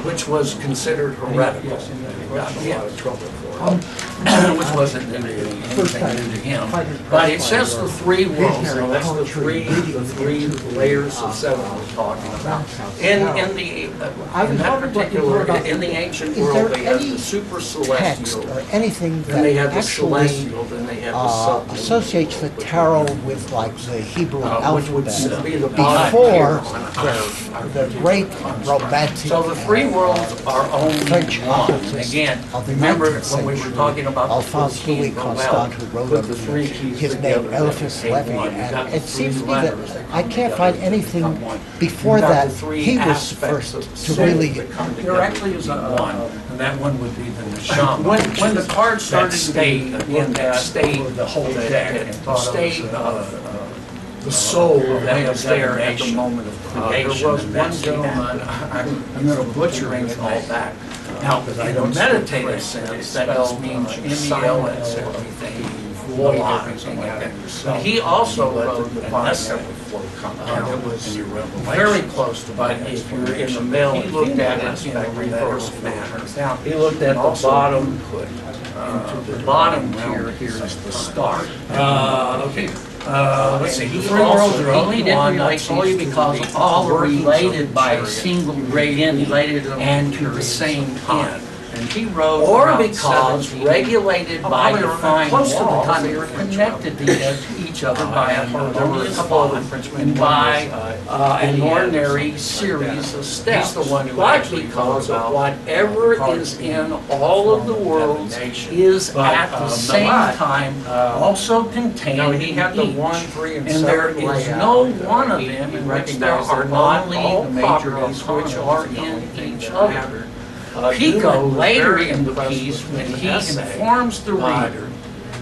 which was considered heretical. Got in a lot of trouble for it. Which wasn't anything new to him. But it says the three worlds. That's the three layers of seven we're talking about. In that particular, in the ancient world, they had the super celestial, or anything then they that had the celestial, actually then they had the associates the tarot with like the Hebrew which would alphabet be the before the great romantic. So the three worlds are only French one. occultist Again, of the remember 19th when we were century, talking about Alphonse the Louis Constant, who wrote put under the three keys his name, together, Eliphas they Levi, became one. You've got and the it seems to three me that letters that I come can't together find to anything become one. before You've got that the three he was aspects first of to soul really. that come There together actually is to a one, and that one would be the neshama. When the cards started to stayed again, that stayed the whole deck, and stayed the soul that was there at the moment of creation. There was one gentleman, I'm going to butcher all that. Now, in the meditative sense, that just means you silence everything, void everything out of yourself. He also wrote the concept it was very close to, but if you're in the middle, he looked at it in a reverse manner. Now, he looked at the bottom, the bottom here is the start. Okay. Let's see. The three worlds are only one. I told you because all are related by a single gradient and to the same end. And he wrote or because regulated by defined laws, they were connected to each other by a harmonious bond and by an ordinary series of steps. But because of whatever is in all of the worlds is at the same time also contained in each. And there is no one of them in which there are not all properties which are in each other. Pico, later in the piece, when he informs the reader,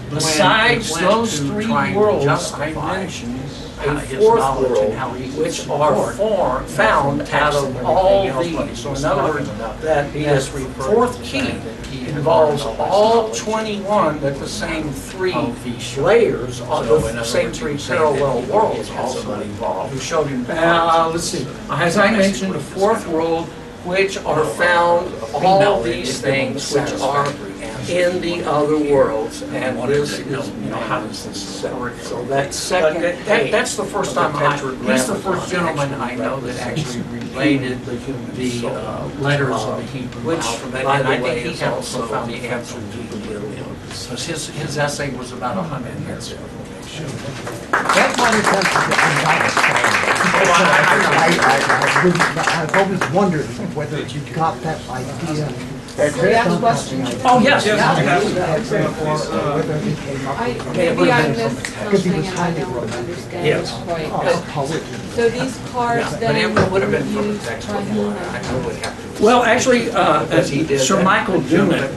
besides those three worlds I mentioned, a fourth world, which are found out of all these. So in other words, that this fourth key involves all 21, but the same three layers, the same three parallel worlds also involved. Who showed him? Let's see. As I mentioned, the fourth world, which are found all these things which are in the other worlds, and this is, how does this separate? So that second, that's the first time he's the first gentleman I know that actually related the letters of the Hebrew alphabet, and I think he also found the answer to the because his essay was about 100 years ago. That's what it I've always wondered whether you got that idea. Oh, yes. Maybe I missed something and I don't understand quite. But so these cards then would have been from the used text. by whom? Well, actually, Sir Michael Dunnett,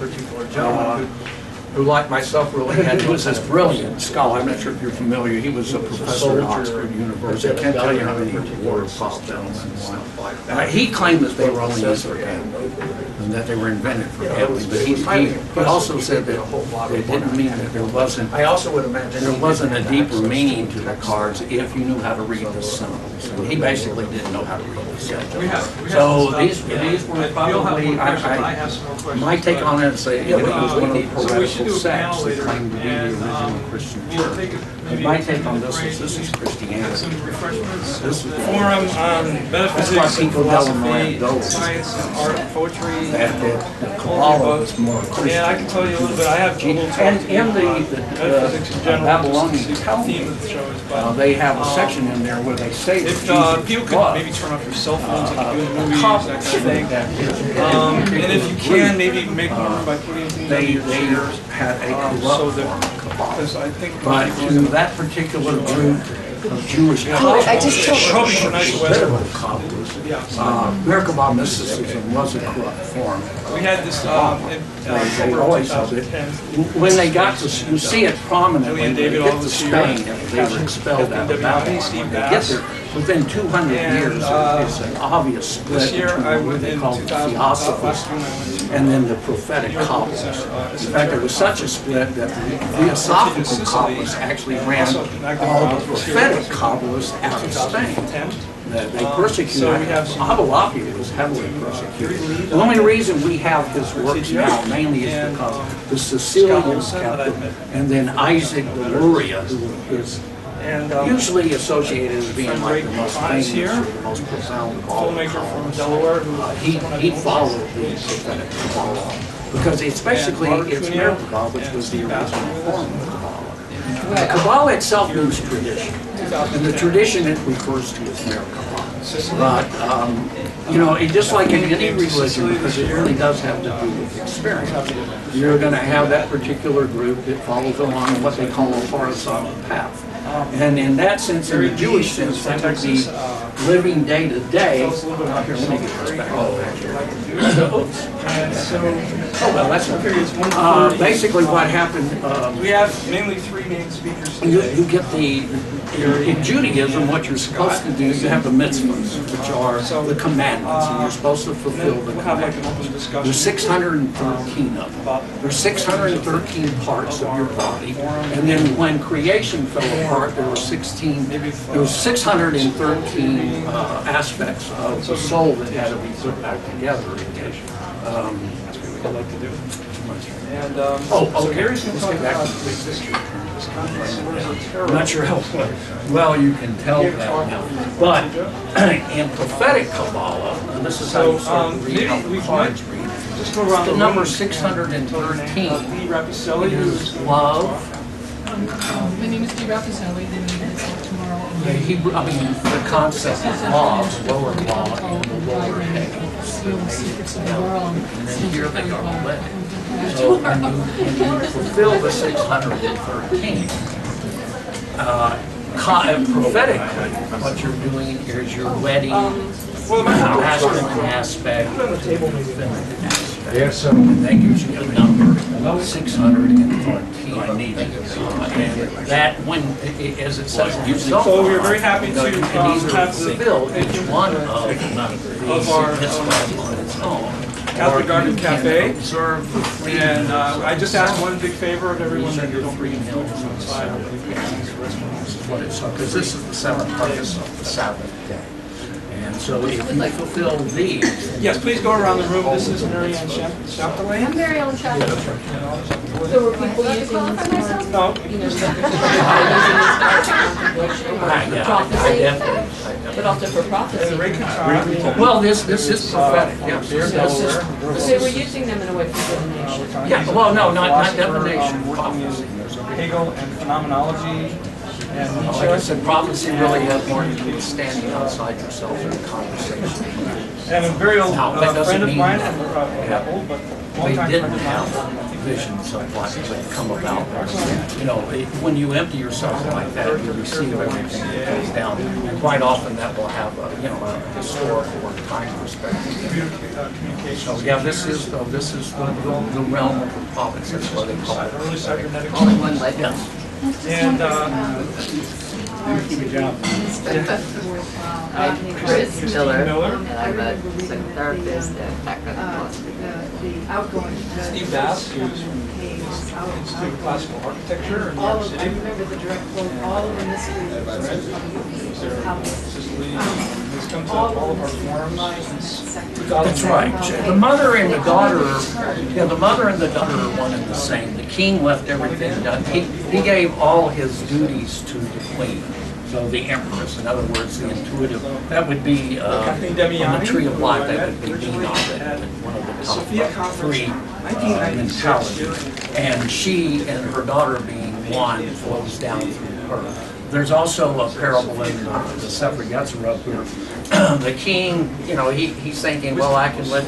who like myself really had, he was this brilliant scholar. I'm not sure if you're familiar. He was a professor at Oxford University. I can't tell you how many awards this gentleman won. He claimed that they were only used for gambling and that they were invented for gambling. But he also said that it didn't mean that there wasn't. I also would imagine there wasn't a deeper meaning to the cards if you knew how to read the symbols. And he basically didn't know how to read the symbols. So these were probably my take on it. Say it was one of the heretical do a panel sects that later, claim to be the and original Christian we'll church. take But my take on this is get Christianity. some refreshments. This is Forum on metaphysics and people don't philosophy, know. science and art, poetry. That the Kabbalah was more Christian. Yeah, I can tell you a little bit. I have a little talk And to in give the on metaphysics in general. Babylonian just the Talmud, theme of the show is, but, they have a section in there where they say that if Jesus people could was maybe turn off their cell phones like you do in the movies, Kabbalah, that kind of thing. And if you can, maybe make more room by putting things they in your chairs. had a So corrupt that, Kabbalah. because I think. But to that particular group of Jewish I just told Hoping for nice weather. Kabbalists, Yeah. Merkabah mysticism was a corrupt form. We had this, in They October always of held it. 2010. When they got to, you see it prominently, when they David get all to this year. Spain, after they were expelled out of Babylon. Steve When they get Bass. there, within 200 And, years, there's an obvious split This year, between I what went they in call the 2000, Theosophists last June I went to. and then the prophetic Kabbalists. In fact, there was such a split that the Theosophical Kabbalists actually ran all the prophetic Kabbalists out of Spain. They persecuted, So we have some- Abulafi was heavily persecuted. The only reason we have his works now mainly is because the Sicilians kept them, and then Isaac de Luria, who is And usually associated as being like the most Ray famous here, or the most profound of all the filmmaker from Kabbalists. Delaware who. He followed the prophetic Kabbalah because it's basically, it's Merkabah, which was the original form of Kabbalah. The Kabbalah itself means tradition, and the tradition it refers to as Merkabah. But, you know, it just like in any religion, because it really does have to do with experience, you're going to have that particular group that follows along what they call a horizontal path. And in that sense, in the Jewish sense, that would be living day to day. Here, let me get this back. Oh, well, that's okay. Basically what happened, We have mainly three main speakers you today. get in Judaism, what you're supposed to do, you have the mitzvahs, which are the commandments, and you're supposed to fulfill the We'll have like an commandments. open discussion. There's 613 of them. There's 613 parts of your body, and then when creation fell apart, there were 613 aspects of the soul that had to be put back together. That's what we'd like to do. And, Oh, so okay. Gary's going to Let's talk get back about to this history. Visconti, Sforza, terror. I'm not sure how well you can tell that now. But in prophetic Kabbalah, and this is how you start to read how the cards read, Just go around the the number room. 613 Lee Rapicelli, is love. My name is Dee Rapicelli, and I'm going tomorrow. The Hebrew, I mean, the concept of law, lower law, and the lower head. Secrets of the world. And then here they are led. So when you fulfill the 613, prophetically, what you're doing is you're wedding well, my masculine aspect on the table maybe. feminine aspect. And that gives you a number, 613. And that, when, as it says in Zohar, So we're very happy to you can either have the fulfill each one of these our, mitzvahs on its own. Catholic or Garden you can Cafe. observe the freedom And of I just ask one big favor of everyone These are that you your don't bring free food meals from outside. what it's, because this is the seventh purpose of the Sabbath day. And so if you fulfill these. Yes, please go around the room. This is Mary Ann Chapdelaine. I'm Mary Ellen Chapman. So were people using this more, No, you know, using this for I prophecy, definitely. but also for prophecy? Ray Kuchar. Well, this is prophetic, yes. So they were using them in a way for divination. Yeah, well, no, not divination, prophecy. Hegel and phenomenology. And Like I said, prophecy really has more to do with standing outside yourself in a conversation. And a very old Now, that doesn't friend of mean mine, that from old, but they long time didn't friend of have mine. visions of what would come about. You know, when you empty yourself like that, you receive everything that comes down. And quite often that will have a, you know, a historical or time perspective. Communication. So yeah, this is the realm of the prophets. That's what they call it. Early cybernetics. Only one life. Yes. And I'm Chris Miller, Miller. and I'm a psychotherapist and background philosophy. Steve Bass, who's from the Institute of Classical Architecture in New All York of, I City. remember the direct quote, all of the mysteries of Sicily, has come to all of our forums since 2009. That's right. The mother and the daughter, yeah, the mother and the daughter are one and the same. The king left everything done. He gave all his duties to the queen. So the empress, in other words, the intuitive, that would be on the tree of life, that would be one of the top three mentalities. And she and her daughter being one flows down through her. There's also a parable in the Sefer Yetzirah where the king, he's thinking, well, I can let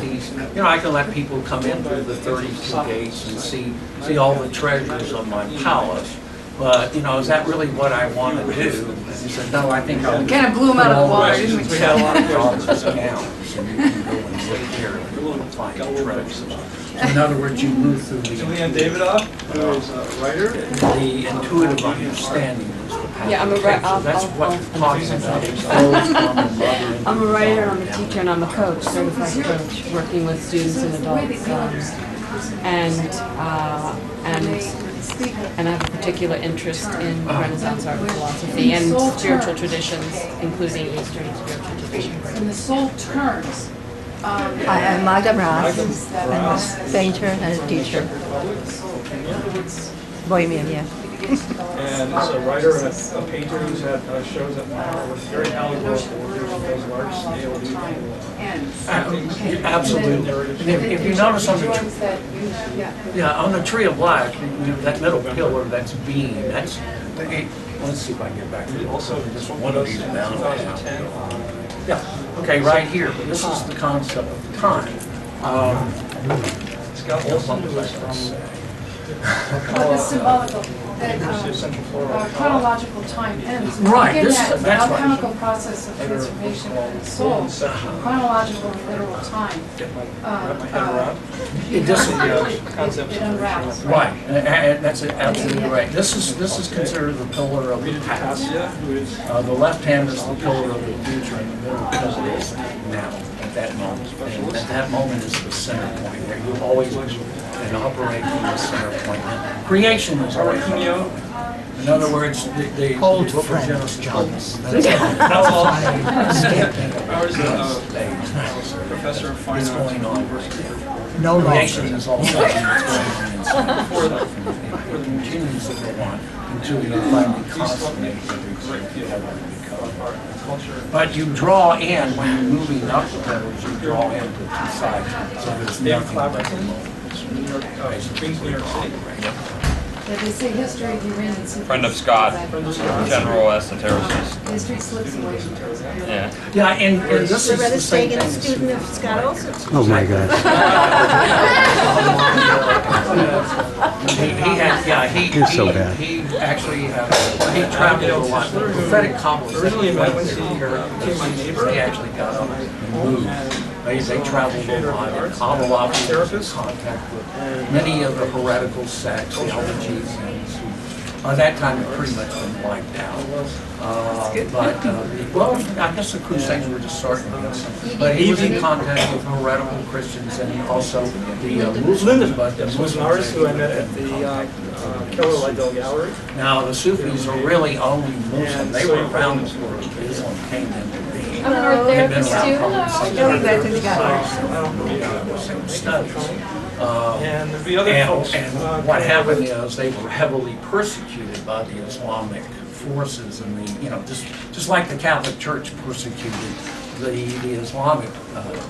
I can let people come in through the 32 gates and see all the treasures of my palace. But, is that really what I want to do? And he said, no, I think I'll Kind of blew him out of the water, didn't we? We had a lot of dollars now, so you can go and look here and find the treasures. In other words, you move through Julianne Davidoff, who is a writer. the intuitive understanding is the path. Yeah, I'm a writer. That's what you're talking about. I'm a writer, I'm a teacher, and I'm a coach, certified coach, working with students and adults. And I have a particular interest in Renaissance art and philosophy and spiritual traditions, including Eastern spiritual traditions. And the soul turns. I am Magda Brass. I'm a painter and a teacher. Bohemian, yeah. And is a writer and a painter who's had shows at with very allegorical workers, does large scale Absolutely. And if you notice on the on the tree of life, that middle pillar, that's being. Let's see if I can get back to also just one of these down. Yeah. Okay, right here. This is the concept of time. It's got all something But the symbolical, chronological time ends. Right, Again, that's that right. alchemical process of transformation of the soul, chronological and literal time. It disappears. It unravels. Right, and that's absolutely right. This is considered the pillar of the past. The left hand is the pillar of the future, and the middle pillar is now, at that moment. And at that moment is the center point there. You always and operate from the center point. Creation is always. In other words, the book of Genesis. Professor of fine It's arts. going on right there. No Creation longer. is also going on inside. It continues to go on until you finally consummate But you draw in, when you're moving up the pillars, you draw in to two sides, so there's nothing but the moment. New York City. They say history derains. Friend of Scott, general esotericist. History slips away from us. Yeah. Yeah, and this is the Loretta same Stegan, a thing. student of Scott Olson. Oh my gosh. You're so bad. He actually, he traveled a lot. The prophetic cobblers. Originally met when she became my neighbor. They actually got up and moved. They traveled a lot. And Abelard was in contact with many of the heretical sects, the Albigensians, who by that time had pretty much been wiped out. Well, I guess the Crusades were just starting. But he was in contact with heretical Christians and also the Muslims. But the was an artist who I met at the Keller Liddell Gallery. Now, the Sufis are really only Muslim. They were around before Islam came into being. I'm an art They've been therapist around too. probably No, you guys have got same studies. And the other folks. And what happened is they were heavily persecuted by the Islamic forces and just like the Catholic Church persecuted the Islamic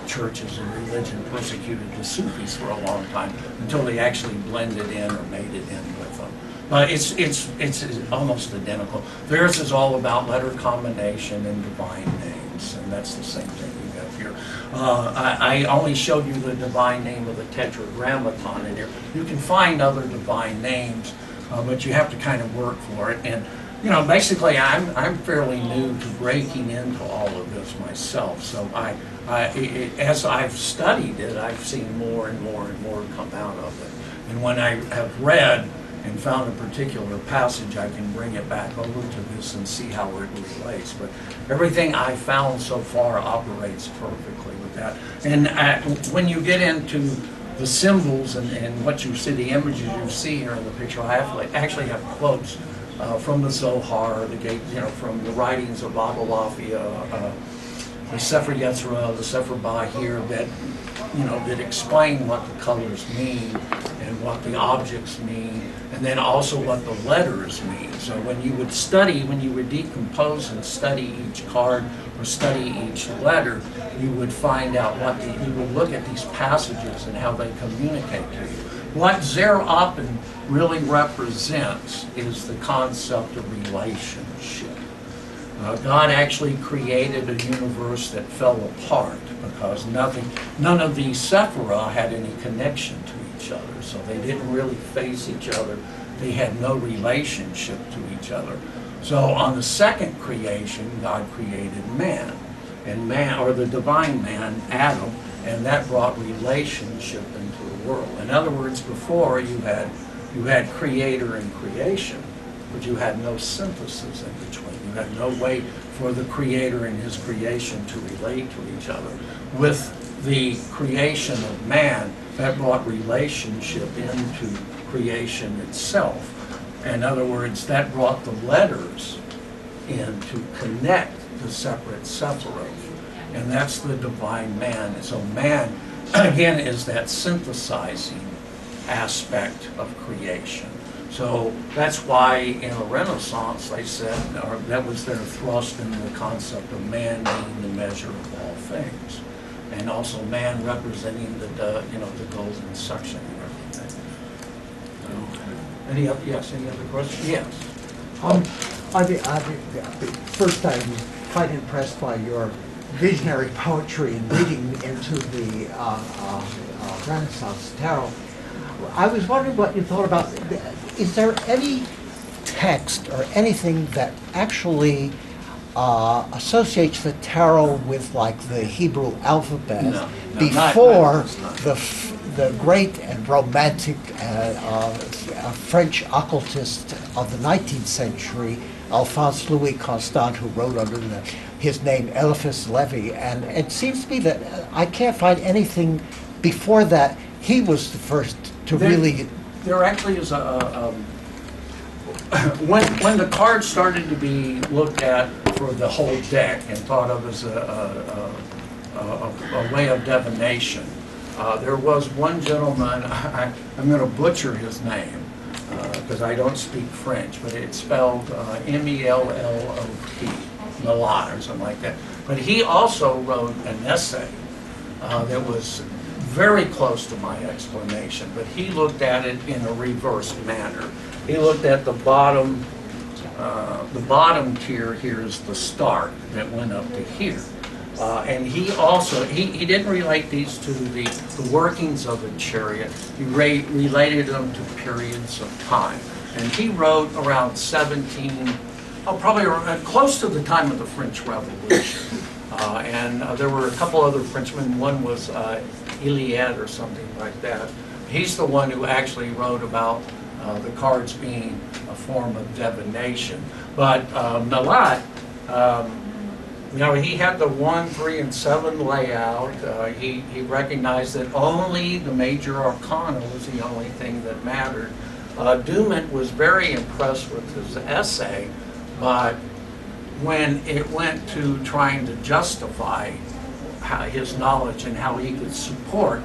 churches and religion persecuted the Sufis for a long time until they actually blended in or made it in with them. It's almost identical. Theirs is all about letter combination and divine names, and that's the same thing you have here. I only showed you the divine name of the Tetragrammaton in here. You can find other divine names, but you have to kind of work for it. And basically, I'm fairly new to breaking into all of this myself. So as I've studied it, I've seen more and more and more come out of it. And when I have read and found a particular passage, I can bring it back over to this and see how it relates. But everything I found so far operates perfectly with that. And when you get into the symbols and what you see, the images you see here in the picture, I actually have quotes from the Zohar, from the writings of Abulafia, the Sefer Yetzirah, the Sefer Bahir, that, you know, that explain what the colors mean and what the objects mean, and then also what the letters mean. So when you would study, when you would decompose and study each card or study each letter, you would find out you would look at these passages and how they communicate to you. What Zer Oppen really represents is the concept of relationship. God actually created a universe that fell apart because none of these Sephirah had any connection to each other, so they didn't really face each other. They had no relationship to each other. So on the second creation, God created man, and man, or the divine man, Adam, and that brought relationship into the world. In other words, before you had creator and creation, but you had no synthesis in between. You had no way for the creator and his creation to relate to each other. With the creation of man, that brought relationship into creation itself. In other words, that brought the letters in to connect the separate Sephiroth. And that's the divine man. So man, again, is that synthesizing aspect of creation. So that's why in the Renaissance they said, or that was their thrust in the concept of man being the measure of all things, and also man representing the golden section and everything. So, any other questions? Yes. First, I'm quite impressed by your visionary poetry and reading into the Renaissance tarot. I was wondering what you thought about, is there any text or anything that actually associates the tarot with like the Hebrew alphabet before the great and romantic French occultist of the 19th century, Alphonse Louis Constant, who wrote under his name Eliphas Levi? And it seems to me that I can't find anything before that. He was the first to really... There actually is when the cards started to be looked at for the whole deck and thought of as a way of divination, there was one gentleman, I'm going to butcher his name because I don't speak French, but it's spelled M-E-L-L-O-T, Milan or something like that. But he also wrote an essay that was very close to my explanation, but he looked at it in a reverse manner. He looked at the bottom tier here is the start that went up to here. And he also, he didn't relate these to the workings of a chariot. He related them to periods of time. And he wrote around probably around, close to the time of the French Revolution. And there were a couple other Frenchmen. One was Iliad or something like that. He's the one who actually wrote about the cards being a form of divination. But Malat, he had the 1, 3, and 7 layout. He recognized that only the major arcana was the only thing that mattered. Dumont was very impressed with his essay, but when it went to trying to justify his knowledge and how he could support,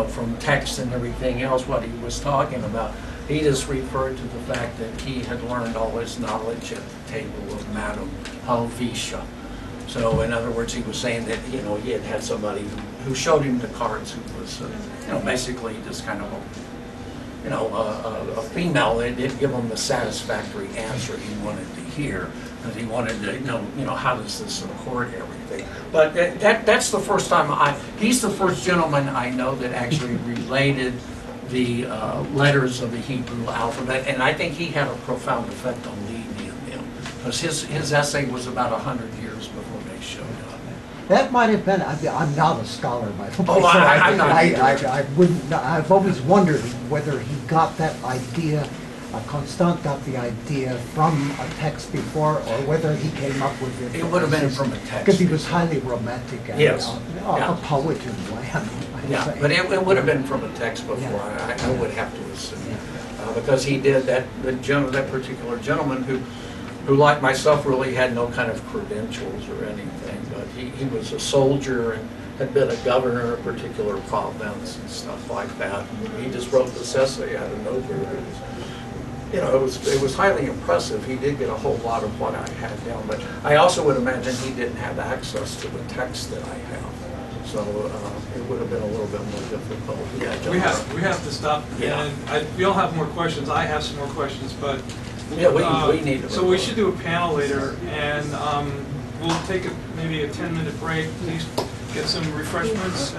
from text and everything else, what he was talking about, he just referred to the fact that he had learned all his knowledge at the table of Madame Helvetia. So in other words, he was saying that, he had somebody who showed him the cards who was, basically just kind of a female. They didn't give him the satisfactory answer he wanted to hear, because he wanted to know, how does this support everything? But that's the first time he's the first gentleman I know that actually related the letters of the Hebrew alphabet, and I think he had a profound effect on Levi and them, because his essay was about 100 years before they showed up. That might have been, I'm not a scholar, by the way. Oh, I'm not either. I wouldn't, I've always wondered whether he got that idea, Constant got the idea from a text before, or whether he came up with it. It would have been from a text. Because he was highly romantic and a poet in a way. Yeah, but it would have been from a text before, I would have to assume. Because he did that particular gentleman who who like myself really had no kind of credentials or anything, but he was a soldier and had been a governor of a particular province and stuff like that. And he just wrote this essay out of nowhere. It was highly impressive. He did get a whole lot of what I had down, but I also would imagine he didn't have access to the text that I have. So it would have been a little bit more difficult. Yeah, we have to stop. Yeah. And we all have more questions. I have some more questions, but yeah, we need to. So we should do a panel later, and we'll take maybe a 10-minute break. Please get some refreshments.